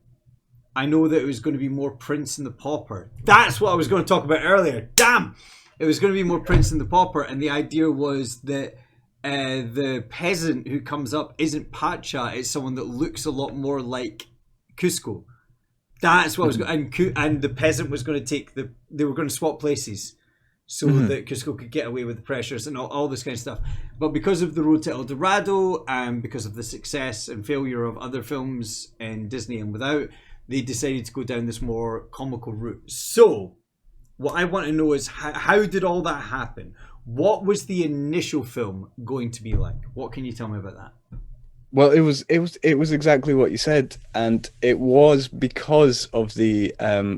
I know that it was going to be more Prince and the Pauper. That's what I was going to talk about earlier. Damn! It was going to be more Prince and the Pauper, and the idea was that the peasant who comes up isn't Pacha, it's someone that looks a lot more like Cusco. That's what I was going to... And the peasant was going to take they were going to swap places so that Cusco could get away with the pressures and all this kind of stuff. But because of the Road to El Dorado and because of the success and failure of other films in Disney and without, they decided to go down this more comical route. So, what I want to know is how did all that happen? What was the initial film going to be like? What can you tell me about that? Well, it was exactly what you said, and it was because of the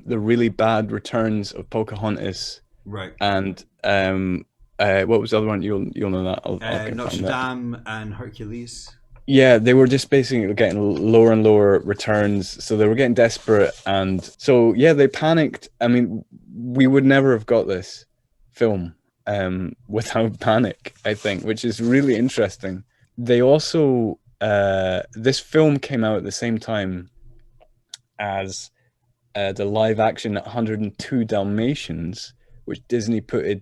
really bad returns of Pocahontas, right? And what was the other one? You'll know that. I'll Notre Dame and Hercules. Yeah, they were just basically getting lower and lower returns, so they were getting desperate, and so they panicked. I mean, we would never have got this film without panic, I think, which is really interesting. They also this film came out at the same time as the live action 102 Dalmatians, which Disney put.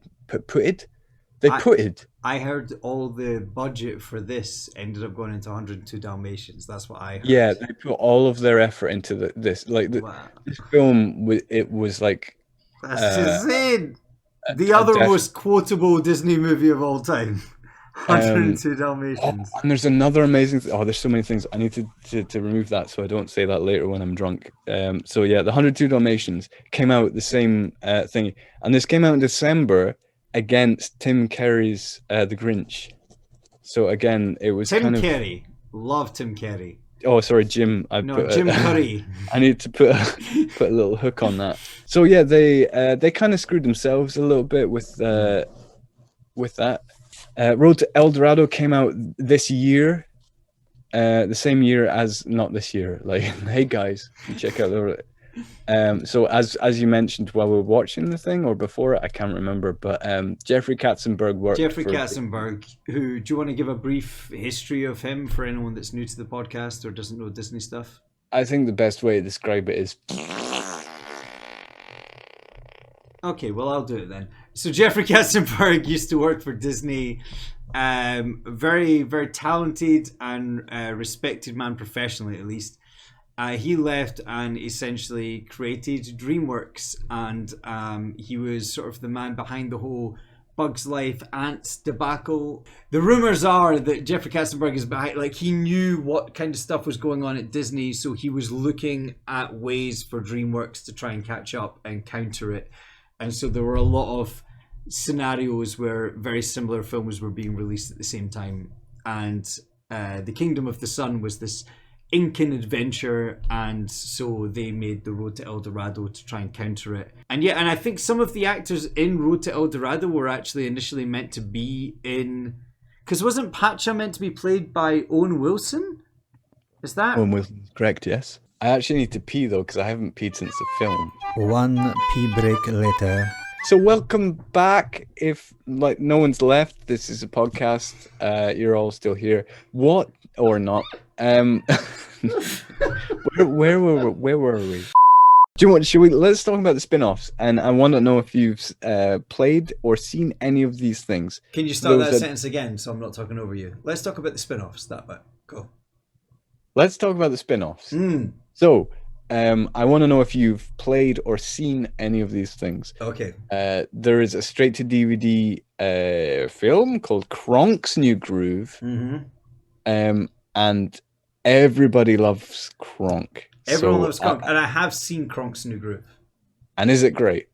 I heard all the budget for this ended up going into 102 Dalmatians. That's what I heard. Yeah, they put all of their effort into this. Like this film, it was like that's insane. The other most quotable Disney movie of all time, 102 Dalmatians. And there's another amazing. There's so many things. I need to remove that so I don't say that later when I'm drunk. So yeah, the 102 Dalmatians came out the same thing, and this came out in December against Tim Curry's The Grinch. So again, it was Tim kind of. Carrey. Love Tim Carrey. Oh, sorry, Jim. Jim Curry. I need to put a little hook on that. So yeah, they kind of screwed themselves a little bit with that. Road to El Dorado came out this year, the same year as not this year. Like, hey guys, check out the. So as you mentioned while we were watching the thing or before it, I can't remember, but Jeffrey Katzenberg worked. Katzenberg, who, do you want to give a brief history of him for anyone that's new to the podcast or doesn't know Disney stuff? I think the best way to describe it is. Okay, well, I'll do it then. So Jeffrey Katzenberg used to work for Disney. Very, very talented and respected man professionally, at least. He left and essentially created DreamWorks, and he was sort of the man behind the whole Bugs Life Ants debacle. The rumors are that Jeffrey Katzenberg is behind, like, he knew what kind of stuff was going on at Disney, so he was looking at ways for DreamWorks to try and catch up and counter it. And so there were a lot of scenarios where very similar films were being released at the same time. And The Kingdom of the Sun was this Incan adventure, and so they made The Road to El Dorado to try and counter it. And yeah, and I think some of the actors in Road to El Dorado were actually initially meant to be in, because wasn't Pacha meant to be played by Owen Wilson? Is that Owen Wilson? Correct, yes. I actually need to pee though, because I haven't peed since the film. 1 pee break later. So welcome back. If like no one's left, this is a podcast. You're all still here. What or not? Where were we? Do you want? Let's talk about the spin-offs. And I want to know if you've played or seen any of these things. Can you start that sentence again so I'm not talking over you? Let's talk about the spin-offs. That bit. Go. Let's talk about the spin-offs. So, I want to know if you've played or seen any of these things. Okay. There is a straight-to-DVD film called Kronk's New Groove. And everybody loves Kronk. Everyone loves Kronk, and I have seen Kronk's New Groove. And is it great?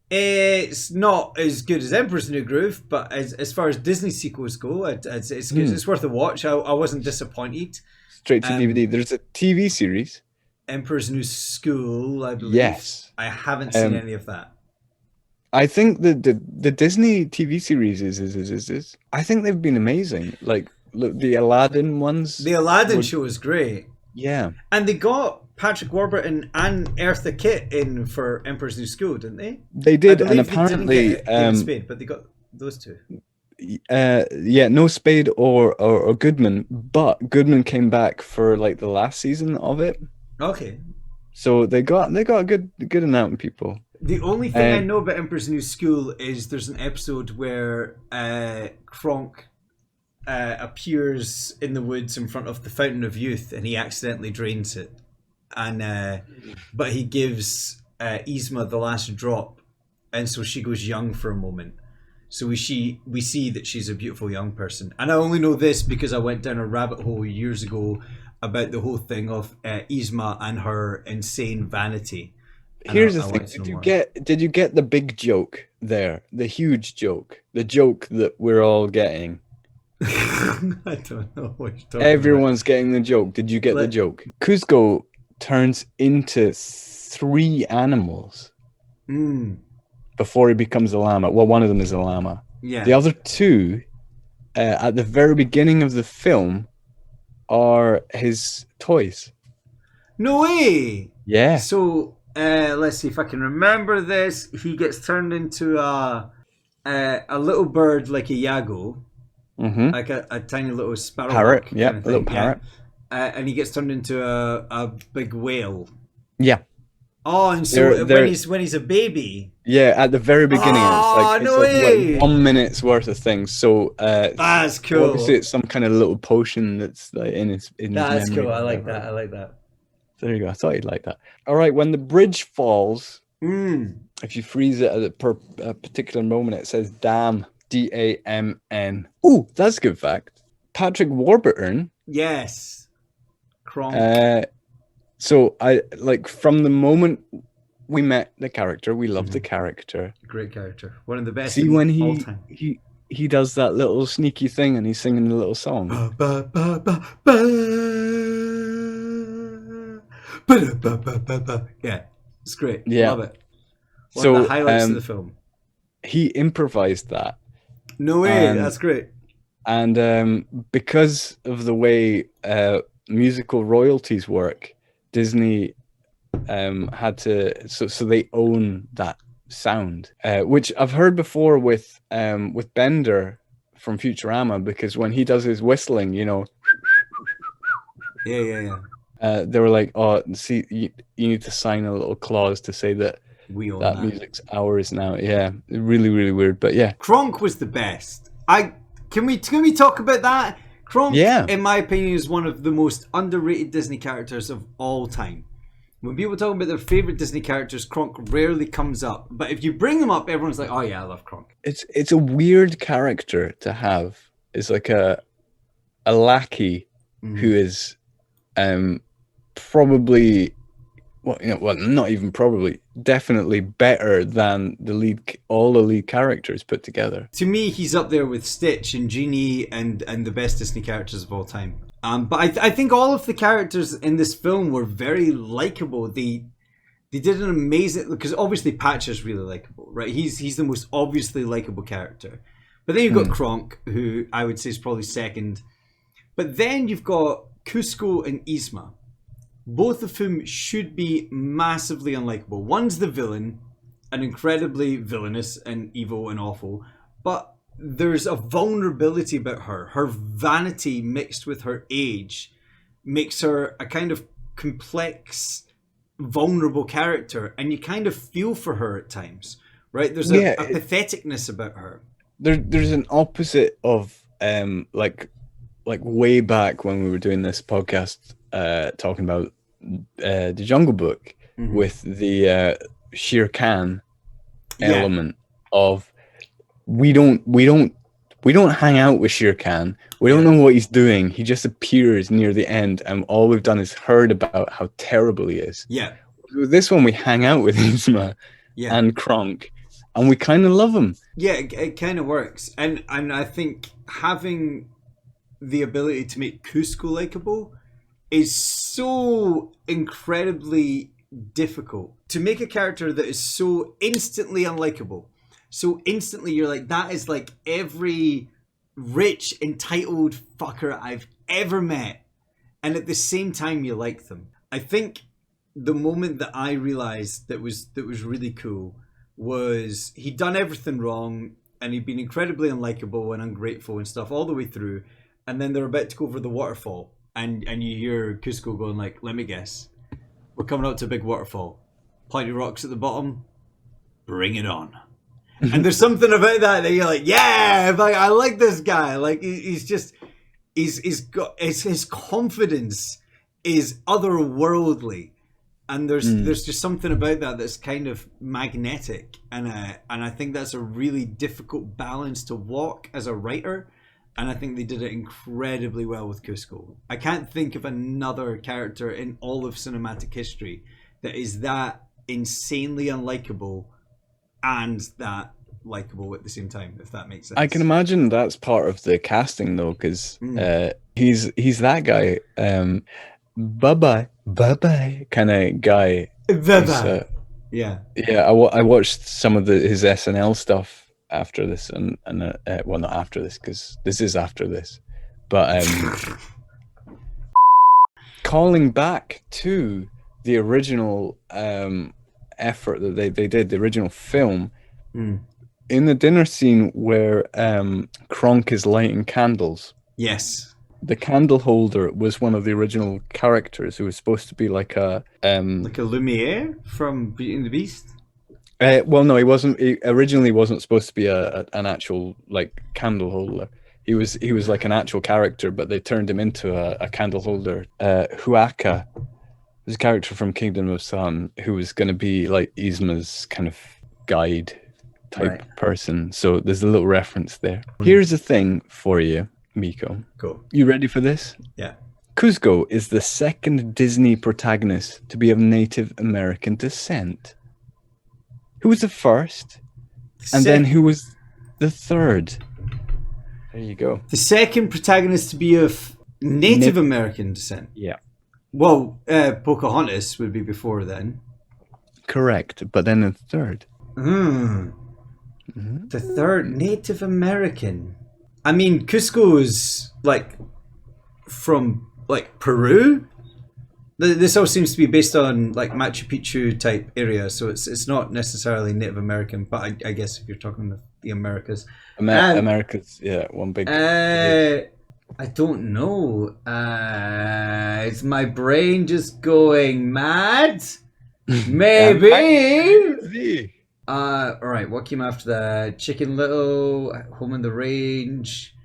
It's not as good as Emperor's New Groove, but as far as Disney sequels go, it's good. It's worth a watch. I wasn't disappointed. Straight to DVD. There's a TV series. Emperor's New School, I believe. Yes. I haven't seen any of that. I think the Disney TV series is I think they've been amazing. Like, look, the Aladdin ones. The Aladdin show is great. Yeah. And they got Patrick Warburton and Eartha Kitt in for Emperor's New School, didn't they? They did, and apparently they didn't get Spade, but they got those two. Yeah, no Spade or Goodman, but Goodman came back for like the last season of it. Okay. So they got a good amount of people. The only thing I know about Emperor's New School is there's an episode where Kronk appears in the woods in front of the Fountain of Youth, and he accidentally drains it, and but he gives Yzma the last drop, and so she goes young for a moment. So we see that she's a beautiful young person, and I only know this because I went down a rabbit hole years ago about the whole thing of Yzma and her insane vanity. And here's the thing: did you get the big joke there? The huge joke, the joke that we're all getting. I don't know what you're talking Everyone's getting the joke. Did you get the joke? Kuzco turns into 3 animals before he becomes a llama. Well, one of them is a llama. Yeah. The other 2, at the very beginning of the film, are his toys. No way! Yeah. So, let's see if I can remember this. He gets turned into a little bird like a yago. Like a tiny little sparrow parrot, yeah, a little parrot, and he gets turned into a big whale. Yeah. Oh, and so when he's a baby. Yeah, at the very beginning, it's like 1 minute's worth of things. So that's cool. Obviously, it's some kind of little potion that's like in his. That's memory. cool. I like that. I like that. There you go. I thought you'd like that. All right, when the bridge falls, if you freeze it at a particular moment, it says "damn." DAMN. Oh, that's a good fact. Patrick Warburton. Yes. Kronk. So I like from the moment we met the character, we loved the character. Great character. One of the best. See when all time. he does that little sneaky thing and he's singing a little song. Ba, ba, ba, ba, ba. Ba, ba, ba, ba, ba. Yeah, it's great. Yeah. Love it. One So of the highlights of the film. he improvised that. No way, that's great. And because of the way musical royalties work, Disney had to so they own that sound, which I've heard before with Bender from Futurama, because when he does his whistling, you know, Yeah. they were like, oh, see, you need to sign a little clause to say that We own that that. music's ours now. Yeah, really, really weird, but yeah. Kronk was the best. Can we talk about that? Kronk, Yeah. in my opinion, is one of the most underrated Disney characters of all time. When people talk about their favorite Disney characters, Kronk rarely comes up. But if you bring him up, everyone's like, "Oh yeah, I love Kronk." It's a weird character to have. It's like a lackey who is probably not even probably, definitely better than all the lead characters put together. To me, he's up there with Stitch and Genie and the best Disney characters of all time. But I think all of the characters in this film were very likable. They did an amazing, because obviously Patcher's really likable, right? He's the most obviously likable character. But then you've got Kronk, who I would say is probably second. But then you've got Cusco and Yzma, both of whom should be massively unlikable. One's the villain, and incredibly villainous and evil and awful, but there's a vulnerability about her. Her vanity mixed with her age makes her a kind of complex, vulnerable character, and you kind of feel for her at times, right? There's a patheticness about her. There's an opposite of like way back when we were doing this podcast talking about the Jungle Book with the Shere Khan element of we don't hang out with Shere Khan. We don't know what he's doing. He just appears near the end, and all we've done is heard about how terrible he is. Yeah. With this one, we hang out with Yzma and Kronk, and we kind of love him. Yeah, it kind of works, and I think having the ability to make Cusco likable is so incredibly difficult. To make a character that is so instantly unlikable, so instantly you're like, that is like every rich, entitled fucker I've ever met, and at the same time you like them. I think the moment that I realized that was really cool was he'd done everything wrong, and he'd been incredibly unlikable and ungrateful and stuff all the way through, and then they're about to go over the waterfall, and you hear Cusco going like, let me guess, we're coming up to a big waterfall, pointy rocks at the bottom, bring it on. And there's something about that you're like, yeah, like, I like this guy. Like he's got his confidence is otherworldly, and there's just something about that that's kind of magnetic, and I think that's a really difficult balance to walk as a writer, and I think they did it incredibly well with Cusco. I can't think of another character in all of cinematic history that is that insanely unlikable and that likable at the same time, if that makes sense. I can imagine that's part of the casting though, because he's that guy, bye-bye kind of guy. Yeah. I watched some of his SNL stuff after this, and well, not after this, because this is after this, but calling back to the original effort that they did, the original film, in the dinner scene where Kronk is lighting candles. Yes. The candle holder was one of the original characters who was supposed to be like a Lumiere from Beauty and the Beast. Well, no, he wasn't. He originally wasn't supposed to be an actual like candle holder. He was like an actual character, but they turned him into a candle holder. Huaka was a character from Kingdom of Sun who was going to be like Yzma's kind of guide type person. So there's a little reference there. Here's the thing for you, Miko. Go. You ready for this? Yeah. Cusco is the second Disney protagonist to be of Native American descent. Who was the first? And then who was the third? There you go. The second protagonist to be of Native American descent. Yeah. Well, Pocahontas would be before then. Correct. But then the third. The third, Native American. I mean, Cusco is like from like Peru. This all seems to be based on like Machu Picchu type area, so it's not necessarily Native American. But I guess if you're talking the Americas, America's one big. I don't know. Is my brain just going mad? Maybe. All right. What came after that? Chicken Little, Home on the Range,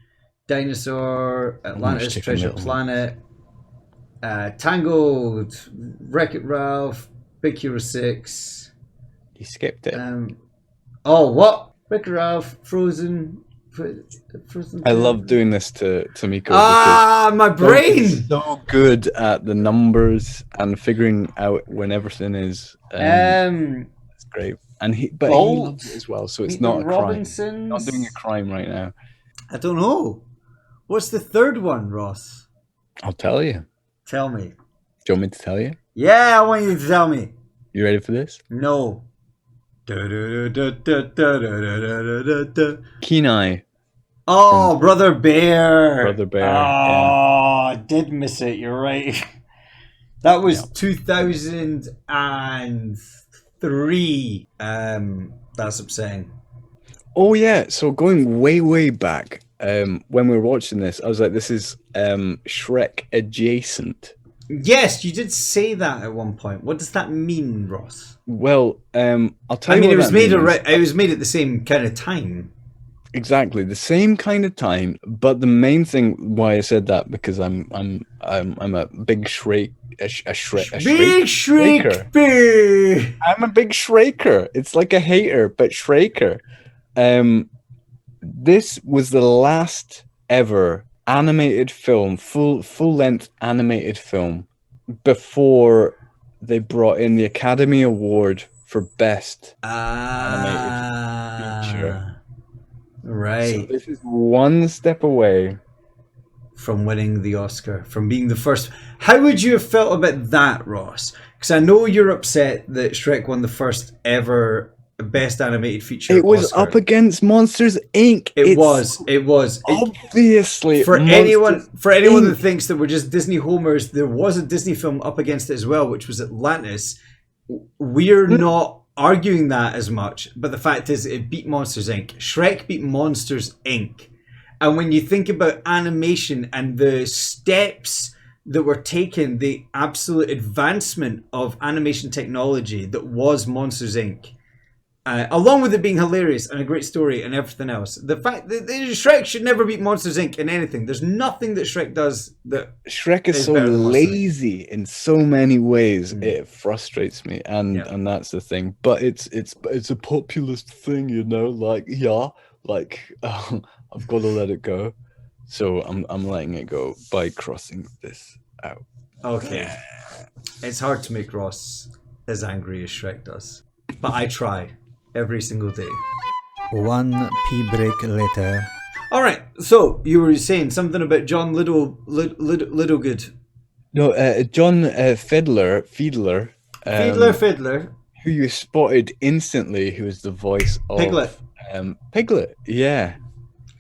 Dinosaur, Atlantis, Treasure Planet, Tangled, Wreck-It Ralph, Big Hero 6. You skipped it. What? Wreck-It Ralph, Frozen. I love doing this to Miko. My brain! He's so good at the numbers and figuring out when everything is. It's great, and he loves it as well. So it's not a crime. Not doing a crime right now. I don't know. What's the third one, Ross? I'll tell you. Tell me. Do you want me to tell you? Yeah, I want you to tell me. You ready for this? No. Kenai. Oh, Brother Bear. Brother Bear. I did miss it. You're right. That was 2003. That's upsetting. Oh yeah. So going way back, when we were watching this, I was like, "This is Shrek adjacent." Yes, you did say that at one point. What does that mean, Ross? Well, I'll tell you. I mean, what it was that made means. it was made at the same kind of time. Exactly the same kind of time, but the main thing why I said that because I'm a big Shrek, Shraker. I'm a big Shraker. It's like a hater, but Shraker. This was the last ever animated film, full length animated film, before they brought in the Academy Award for Best Animated Feature. Right. So this is one step away from winning the Oscar, from being the first. How would you have felt about that, Ross? Because I know you're upset that Shrek won the first ever Best Animated Feature. It was Oscar. up against Monsters Inc. It was. Obviously, for anyone that thinks that we're just Disney homers, there was a Disney film up against it as well, which was Atlantis. We're not arguing that as much, but the fact is it beat Monsters Inc. Shrek beat Monsters Inc. And when you think about animation and the steps that were taken, the absolute advancement of animation technology that was Monsters Inc., along with it being hilarious and a great story and everything else, the fact that Shrek should never beat Monsters Inc. in anything. There's nothing that Shrek does that Shrek is so lazy in so many ways. It frustrates me, and that's the thing. But it's a populist thing, you know. I've got to let it go. So I'm letting it go by crossing this out. Okay, it's hard to make Ross as angry as Shrek does, but I try. Every single day. 1 pee break later. All right. So you were saying something about John Littlegood. No, John Fiedler. Fiedler. Who you spotted instantly? Who is the voice of Piglet? Piglet. Yeah.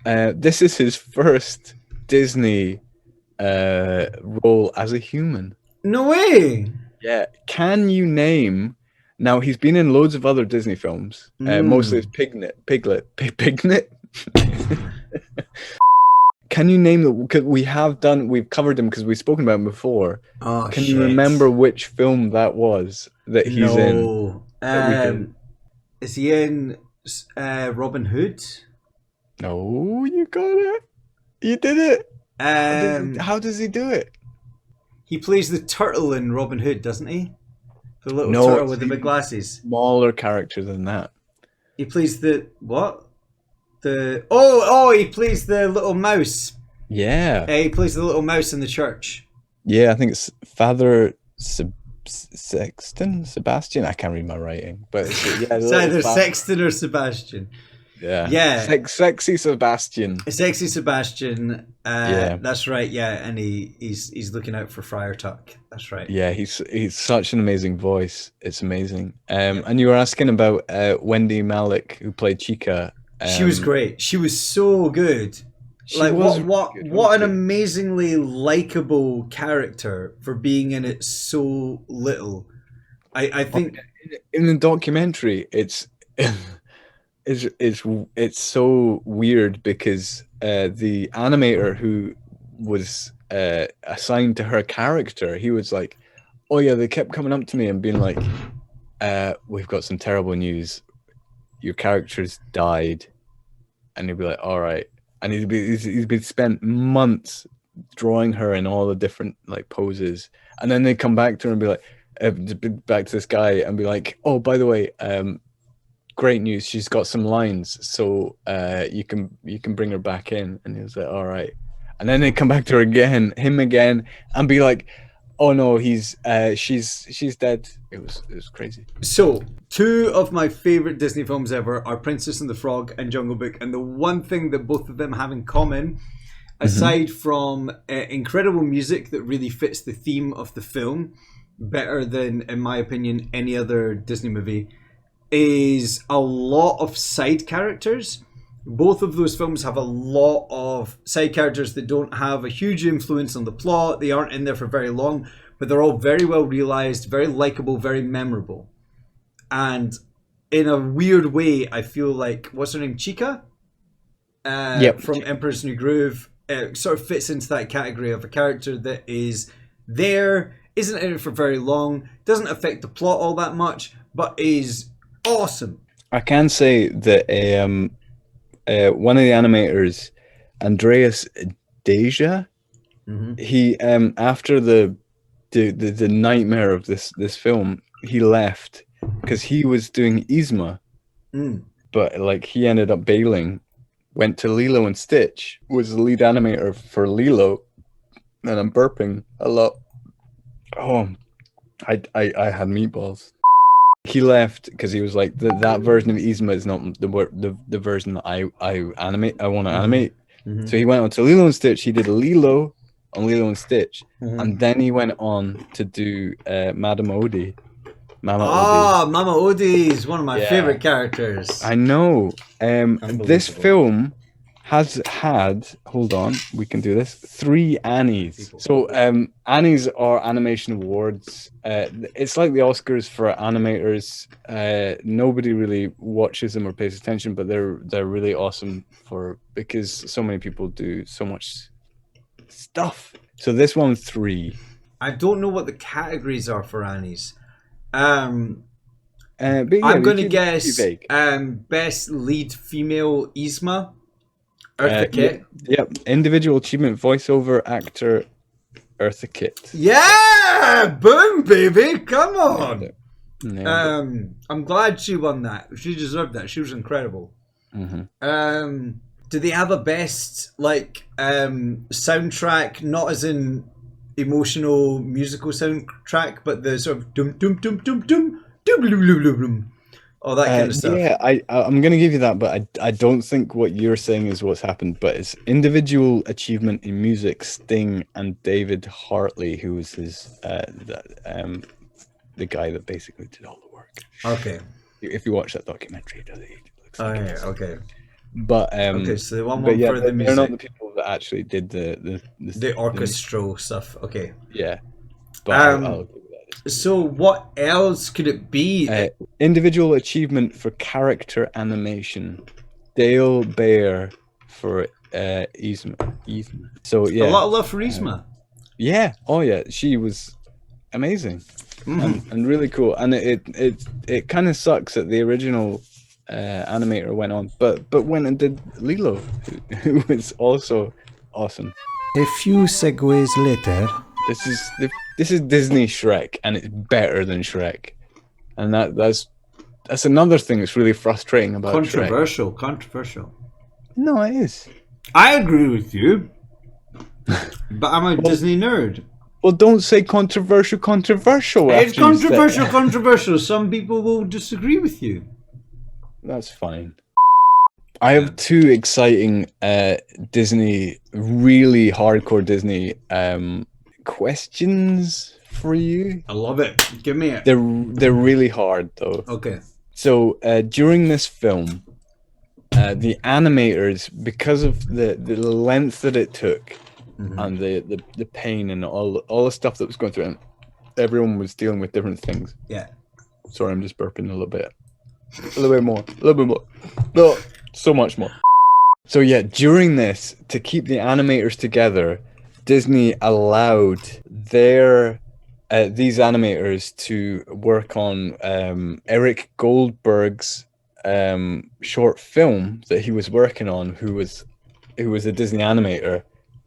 This is his first Disney role as a human. No way. Yeah. Can you name? Now, he's been in loads of other Disney films, mostly as Piglet. Can you name the? Because we've covered him because we've spoken about him before. Oh, Can you remember which film that was that he's in? Is he in Robin Hood? No, you got it. You did it. How does he do it? He plays the turtle in Robin Hood, doesn't he? The little turtle with the big glasses. Smaller character than that. He plays the what? He plays the little mouse. Yeah. He plays the little mouse in the church. Yeah, I think it's Father Sebastian. I can't read my writing, but it's either Sexton or Sebastian. Yeah. Yeah. Sexy Sebastian. Sexy Sebastian. Yeah. That's right. Yeah, and he's looking out for Friar Tuck. That's right. Yeah, he's such an amazing voice. It's amazing. And you were asking about Wendy Malick, who played Chica. She was great. She was so good. She was what good, an honestly. amazingly likable character for being in it so little. I think In the documentary, it's it's so weird because the animator who was assigned to her character, he was like, oh yeah, they kept coming up to me and being like, we've got some terrible news, your character's died. And he'd be like, all right. And he's been spent months drawing her in all the different like poses, and then they come back to her and be like, back to this guy and be like, oh, by the way, great news, she's got some lines, so you can bring her back in. And he was like, all right. And then they come back to her again, and be like, oh no, she's dead. It was crazy. so. Two of my favorite Disney films ever are Princess and the Frog and Jungle Book, and the one thing that both of them have in common, aside from incredible music that really fits the theme of the film better than, in my opinion, any other Disney movie, is a lot of side characters. Both of those films have a lot of side characters that don't have a huge influence on the plot. They aren't in there for very long, but they're all very well realized, very likable, very memorable. And in a weird way, I feel like, what's her name, Chica? From Emperor's New Groove, sort of fits into that category of a character that is there, isn't in it for very long, doesn't affect the plot all that much, but is awesome. I can say that one of the animators, Andreas Deja, he after the nightmare of this film, he left because he was doing Yzma, but like he ended up bailing, went to Lilo and Stitch, was the lead animator for Lilo, and I'm burping a lot. Oh, I had meatballs. He left because he was like, that version of Yzma is not the version that I want to animate. So he went on to Lilo and Stitch. He did Lilo on Lilo and Stitch, and then he went on to do Madame Odie. Mama Odie is one of my favorite characters. I know. This film has had, hold on, we can do this, 3 Annies. So Annies are animation awards. It's like the Oscars for animators. Nobody really watches them or pays attention, but they're really awesome because so many people do so much stuff. So this one 3. I don't know what the categories are for Annies. But yeah, I'm going to be guess vague. best lead female Yzma. Eartha Kitt. Yep. Individual achievement voiceover actor Eartha Kitt. Yeah! Boom, baby! Come on! Yeah. I'm glad she won that. She deserved that. She was incredible. Do they have a best soundtrack, not as in emotional musical soundtrack, but the sort of dum dum dum dum dum dum dum dum dum dum, all that kind of stuff? Yeah, I'm going to give you that, but I don't think what you're saying is what's happened. But it's individual achievement in music. Sting and David Hartley, who was his the guy that basically did all the work. Okay. If you watch that documentary, it looks like it. Okay. But okay, so the one for the music. They're not the people that actually did the orchestral stuff. Okay. Yeah. But I'll give you that. So what else could it be? Individual achievement for character animation. Dale Baer for Yzma. So yeah. A lot of love for Yzma. Yeah. Oh yeah. She was amazing and really cool. And it kind of sucks that the original animator went on, but went and did Lilo, who was also awesome. A few segues later. This is Disney Shrek, and it's better than Shrek, and that's another thing that's really frustrating about Controversial. No, it is. I agree with you, but I'm a Disney nerd. Well, don't say controversial. It's controversial. Some people will disagree with you. That's fine. I have two exciting Disney, really hardcore Disney questions for you. I love it. Give me it. They're really hard though. Okay. So during this film, the animators, because of the length that it took, and the pain and all the stuff that was going through, and everyone was dealing with different things. Yeah. Sorry, I'm just burping a little bit. A little bit more. A little bit more. No, so much more. So yeah, during this, to keep the animators together, Disney allowed their these animators to work on Eric Goldberg's short film that he was working on, who was a Disney animator.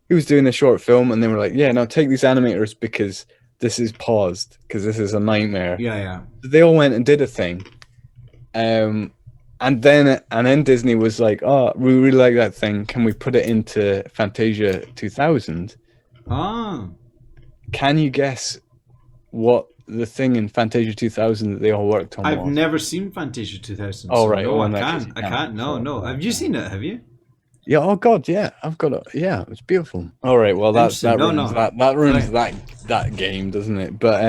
He was doing a short film, and they were like, "Yeah, now take these animators because this is paused because this is a nightmare." Yeah. They all went and did a thing, and then Disney was like, "Oh, we really like that thing. Can we put it into Fantasia 2000?" Ah. Can you guess what the thing in Fantasia 2000 that they all worked on I've was? never seen Fantasia 2000. Oh, so right. No, Well, I in that can't. case, I no. can't. No. Have you seen it? Have you? Yeah. Oh God. Yeah. I've got it. Yeah. It's beautiful. All right. Well, that ruins that ruins that game, doesn't it? But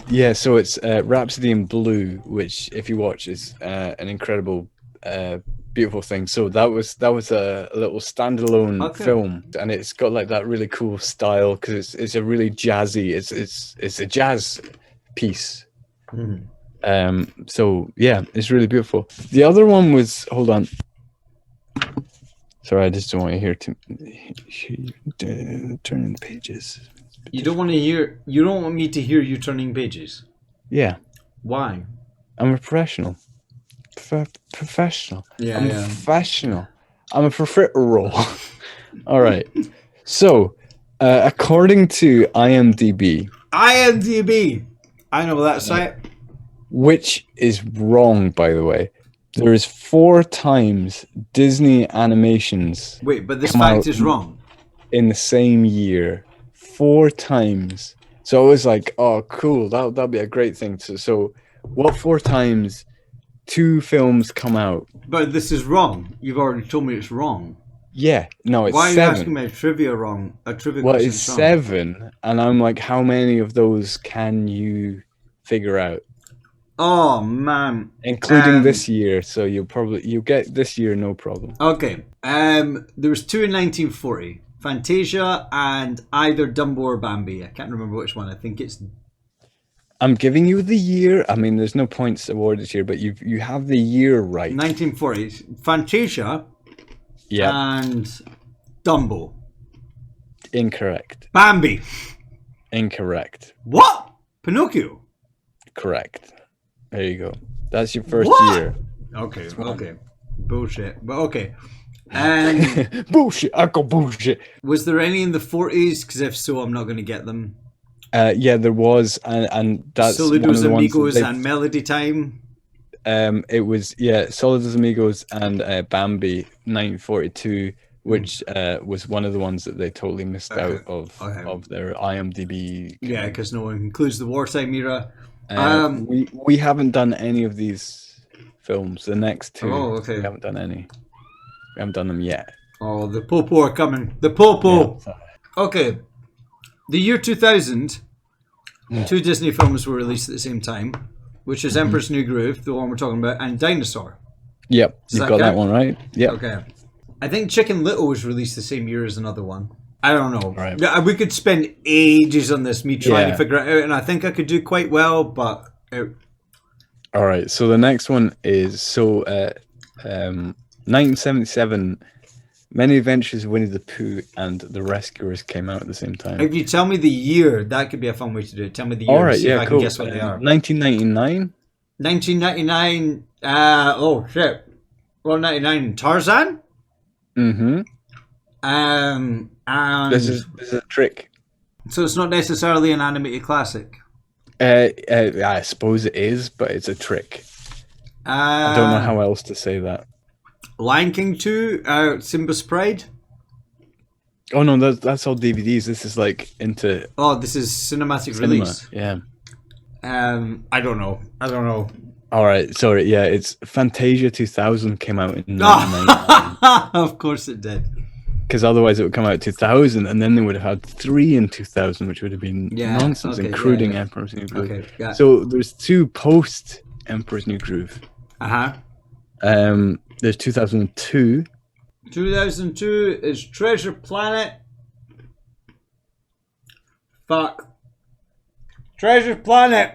yeah. So it's Rhapsody in Blue, which if you watch is an incredible, beautiful thing. So that was a little standalone film, and it's got like that really cool style because it's a really jazzy. It's a jazz piece. So yeah, it's really beautiful. The other one was, hold on. Sorry, I just don't want to hear turning the pages. You don't want me to hear you turning pages. Yeah. Why? I'm a professional. Professional. Yeah, I'm a professional. I'm a professional. All right. So, according to IMDb, I know that site. Which is wrong, by the way. There is 4 times Disney animations. Wait, but this fact is wrong. In the same year, 4 times. So I was like, "Oh, cool! That'll be a great thing." So, what 4 times 2 films come out? But this is wrong. You've already told me it's wrong. Yeah, no, it's 7. Why are you asking me a trivia wrong? A trivia Well, question it's wrong? 7, and I'm like, how many of those can you figure out? Oh man, Including this year, so you'll get this year, no problem. Okay, there was 2 in 1940, Fantasia and either Dumbo or Bambi. I can't remember which one. I think it's. I'm giving you the year. I mean, there's no points awarded here, but you have the year right. 1940, Fantasia. Yeah. And Dumbo. Incorrect. Bambi. Incorrect. What? Pinocchio. Correct. There you go. That's your first year. Okay. Bullshit. But okay. Bullshit. I call bullshit. Was there any in the 40s? Because if so, I'm not going to get them. Yeah, there was, and that's Saludos Amigos and Melody Time. It was Saludos Amigos and Bambi 1942, which was one of the ones that they totally missed out of their IMDb. Yeah, because no one includes the wartime era. We haven't done any of these films. The next 2, we haven't done any. We haven't done them yet. Oh, the Popo are coming. The Popo. Yeah. Okay. The year 2000, 2 Disney films were released at the same time, which is Emperor's New Groove, the one we're talking about, and Dinosaur. Yep, you've got that one right. Yep. Okay. I think Chicken Little was released the same year as another one. I don't know. Right. Yeah, we could spend ages on this, me trying to figure it out, and I think I could do quite well, but... All right, so the next one is, 1977, Many Adventures of Winnie the Pooh and The Rescuers came out at the same time. If you tell me the year, that could be a fun way to do it. Tell me the year. All right, see if I cool. can guess what they are. 1999? 1999, oh shit. Well, 99, Tarzan? Mm-hmm. And This is a trick. So it's not necessarily an animated classic. I suppose it is, but it's a trick. I don't know how else to say that. Lion King 2, Simba's Pride. Oh no, that's all DVDs. This is like into. Oh, this is cinematic release. Yeah. I don't know. All right, sorry. Yeah, it's Fantasia 2000 came out in 1999. Of course it did. Because otherwise it would come out 2000, and then they would have had 3 in 2000, which would have been Yeah, nonsense, okay, including yeah. Emperor's New Groove. Okay, yeah. So there's 2 post Emperor's New Groove. There's 2002. 2002 is Treasure Planet. Fuck. Treasure Planet.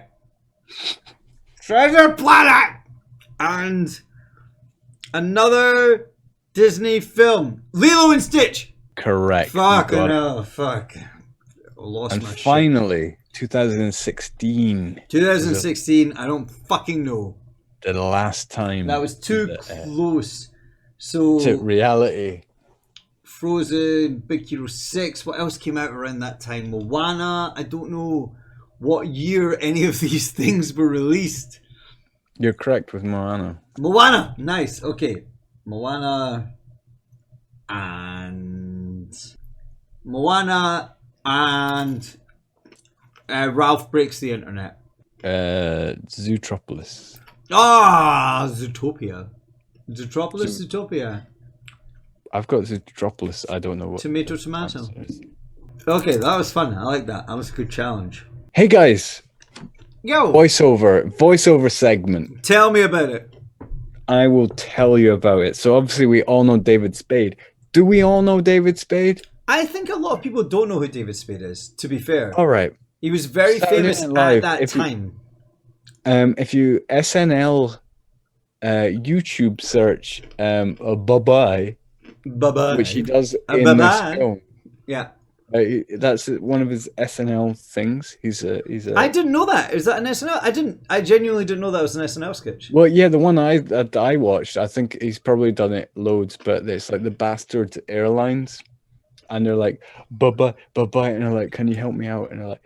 Treasure Planet. And another Disney film, Lilo and Stitch. Correct. Fucking hell, fuck. I lost And my shit. finally, 2016. 2016, I don't fucking know. The last time. That was too close. So to reality. Frozen, Big Hero 6, what else came out around that time? Moana, I don't know what year any of these things were released. You're correct with Moana. Moana, nice, okay. Moana and Ralph Breaks the Internet. Zootropolis. Zootopia. Zootopia. I've got Zootropolis. I don't know what. Tomato. Okay, that was fun. I like that. That was a good challenge. Hey guys, Yo, voiceover segment. tell me about it. I will tell you about it. So obviously we all know David Spade. Do we all know David Spade? I think a lot of people don't know who David Spade is, to be fair. All right. He was very Saturday famous Night Live, at that if you- time. If you SNL YouTube search bye-bye, Bye-bye. which he does in this bye-bye. film. Yeah. That's one of his SNL things. He's a. I didn't know that. Is that an SNL? I genuinely didn't know that was an SNL sketch. Well, yeah, the one that I watched, I think he's probably done it loads, but it's like the Bastard Airlines, and they're like, bye-bye, bye-bye, and they're like, can you help me out? And they're like,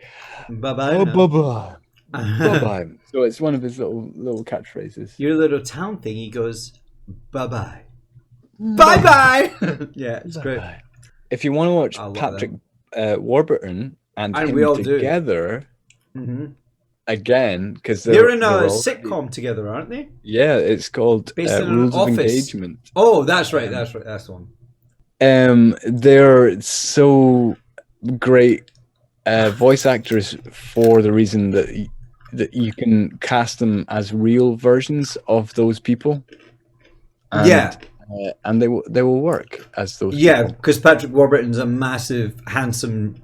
Bye-bye. oh, now. bye-bye, bye-bye. So it's one of his little catchphrases. Your little town thing, he goes, bye-bye. Bye-bye! Yeah, it's great. Bye-bye. If you want to watch I love Patrick Warburton and And him we all do. together again, because They're in a sitcom together, aren't they? Yeah, it's called Based in an Rules of office. Engagement. Oh, that's right. That's the one. They're so great voice actors for the reason that you can cast them as real versions of those people. And, Yeah. And they will work as those Yeah, people. because Patrick Warburton's a massive, handsome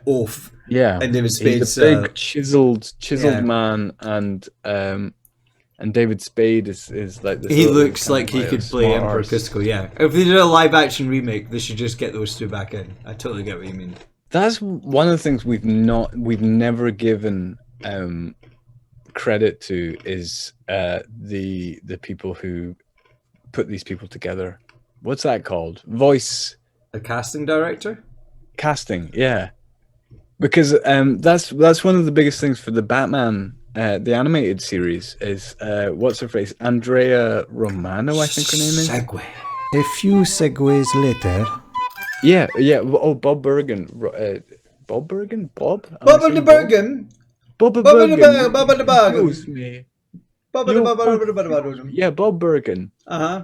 oaf. Yeah. And David Spade's He's a big chiseled yeah. man, and David Spade is like this. He little looks kind like of he like could a play smart Emperor arse. Cusco, yeah. If they did a live action remake, they should just get those two back in. I totally get what you mean. That's one of the things we've never given credit to is the people who put these people together. What's that called? Voice A casting director? casting, yeah. Because that's one of the biggest things for the Batman, the animated series, is what's her face? Andrea Romano, I think her name is. Segway. A few segues later. Yeah. Oh, Bob Bergen. Bob Bergen? Bob? Bubba the Bergen. Bob Bubba the Bergen. Excuse me. Bubba. Yeah, Bob Bergen. Uh-huh.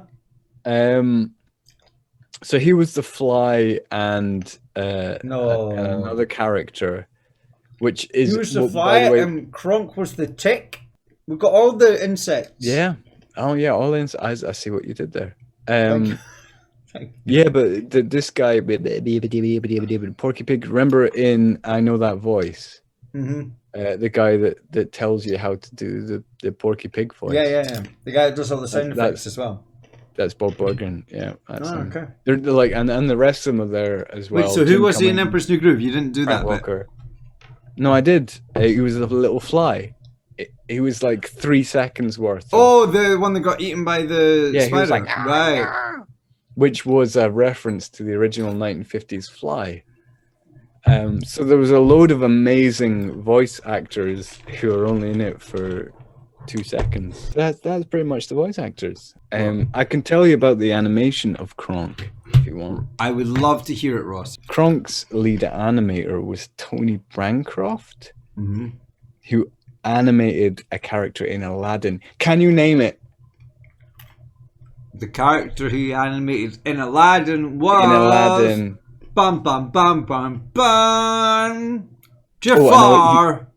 So he was the Fly and No. and another character, which is He was the by Fly way- and Kronk was the tick. We've got all the insects. yeah. Oh yeah, all in. I see what you did there. Thank you. Yeah, but this guy, Porky Pig. Remember in I Know That Voice, the guy that tells you how to do the Porky Pig voice. Yeah. The guy that does all the sound That's- effects as well. That's Bob Bergen. Yeah, that's Oh, him. okay. They're like, and the rest of them are there as well. Wait, so who Jim was he in Cummings, Emperor's New Groove? You didn't do Frank that bit. Walker. No, I did. He was a little fly. He was like 3 seconds worth. Oh, the one that got eaten by the Yeah, he spider. was like, right. Which was a reference to the original 1950s Fly. So there was a load of amazing voice actors who are only in it for 2 seconds. That's pretty much the voice actors. I can tell you about the animation of Kronk if you want. I would love to hear it, Ross. Kronk's lead animator was Tony Bancroft, who animated a character in Aladdin. Can you name it? The character he animated in Aladdin was... In Aladdin. Bum, bum, bum, bum, bum. Oh, Jafar.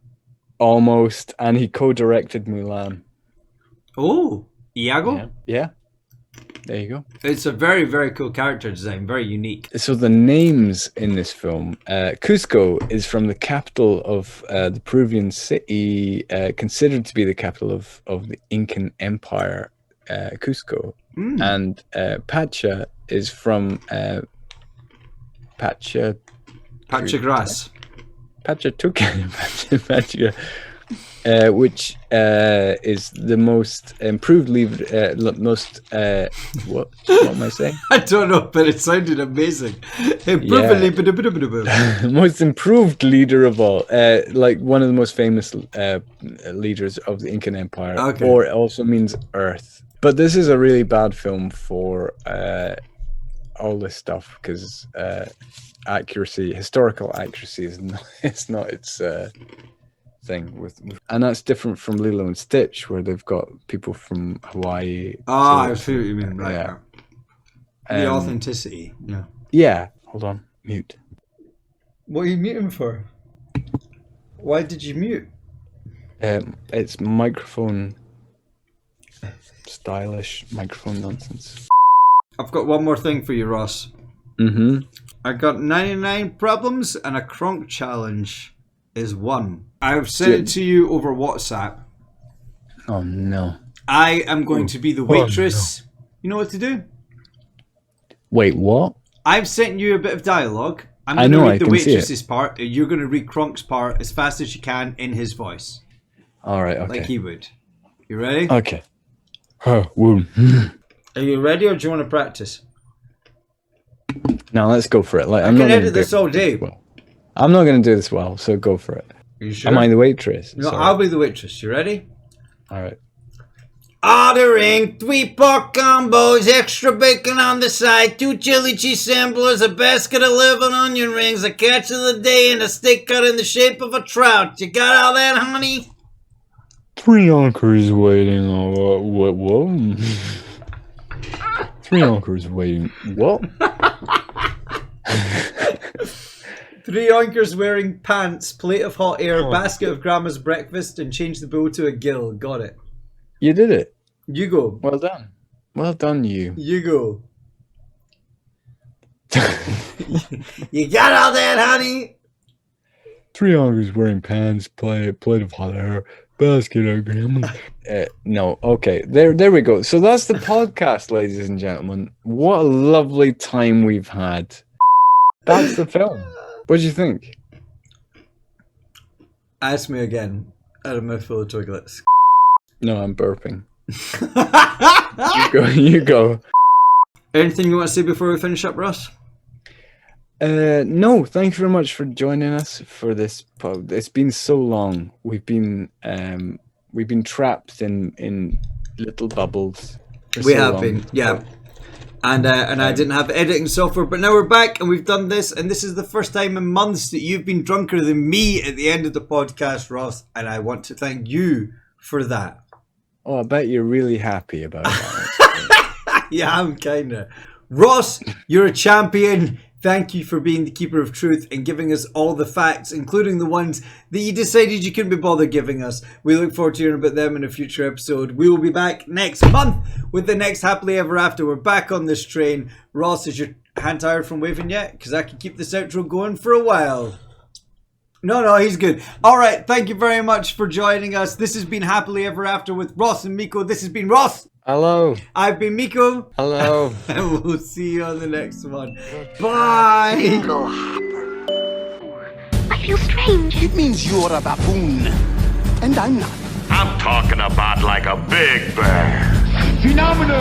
Almost. And he co-directed Mulan. Oh, Iago? Yeah. There you go. It's a very, very cool character design. Very unique. So the names in this film, Cusco is from the capital of the Peruvian city, considered to be the capital of the Incan Empire, Cusco. And Pacha is from Pachatucan, which is the most improved what am I saying? I don't know, but it sounded amazing. Most improved leader of all, like one of the most famous leaders of the Incan Empire, or it also means Earth. But this is a really bad film for all this stuff because historical accuracy is not its thing. And that's different from Lilo and Stitch, where they've got people from Hawaii. I see what you mean. Right. Yeah. The authenticity. Yeah. Yeah. Hold on. Mute. What are you muting for? Why did you mute? It's microphone. Stylish microphone nonsense. I've got one more thing for you, Ross. I got 99 problems and a Kronk challenge is one. I've sent it to you over WhatsApp. Oh no. I am going to be the waitress. No. You know what to do? Wait, what? I've sent you a bit of dialogue. I'm going to read the waitress's part. You're going to read Kronk's part as fast as you can in his voice. Alright, okay. Like he would. You ready? Okay. Are you ready or do you want to practice? No, let's go for it. Like, I can edit this all day. Well. I'm not going to do this well, so go for it. Are you sure? Am I the waitress? No, I'll be the waitress. You ready? Alright. Ordering 3 pork combos, extra bacon on the side, 2 chili cheese samplers, a basket of liver and onion rings, a catch of the day, and a steak cut in the shape of a trout. You got all that, honey? 3 uncles waiting. What? 3 uncles waiting. What? 3 oinkers wearing pants, plate of hot air, basket of grandma's breakfast, and change the bowl to a gill. Got it. You did it. You go. Well done. Well done, you. You go. You got all that, honey? 3 uncles wearing pants, plate of hot air, basket of grandma. No, okay. There we go. So that's the podcast, ladies and gentlemen. What a lovely time we've had. That's the film. What do you think? Ask me again. Out of my mouthful of chocolates. No, I'm burping. You go. Anything you want to say before we finish up, Ross? No, thank you very much for joining us for this pod. It's been so long. We've been trapped in little bubbles. We have been, yeah. And I didn't have editing software, but now we're back and we've done this, and this is the first time in months that you've been drunker than me at the end of the podcast, Ross, and I want to thank you for that. Oh, I bet you're really happy about that. Yeah, I'm kinda. Ross, you're a champion. Thank you for being the keeper of truth and giving us all the facts, including the ones that you decided you couldn't be bothered giving us. We look forward to hearing about them in a future episode. We will be back next month with the next Happily Ever After. We're back on this train. Ross, is your hand tired from waving yet? Because I can keep this outro going for a while. No, he's good. All right, thank you very much for joining us. This has been Happily Ever After with Ross and Miko. This has been Ross. Hello. I've been Miko. Hello. And we'll see you on the next one. Bye. Dingle hopper. I feel strange. It means you're a baboon. And I'm not. I'm talking about like a big bear. Phenomenal.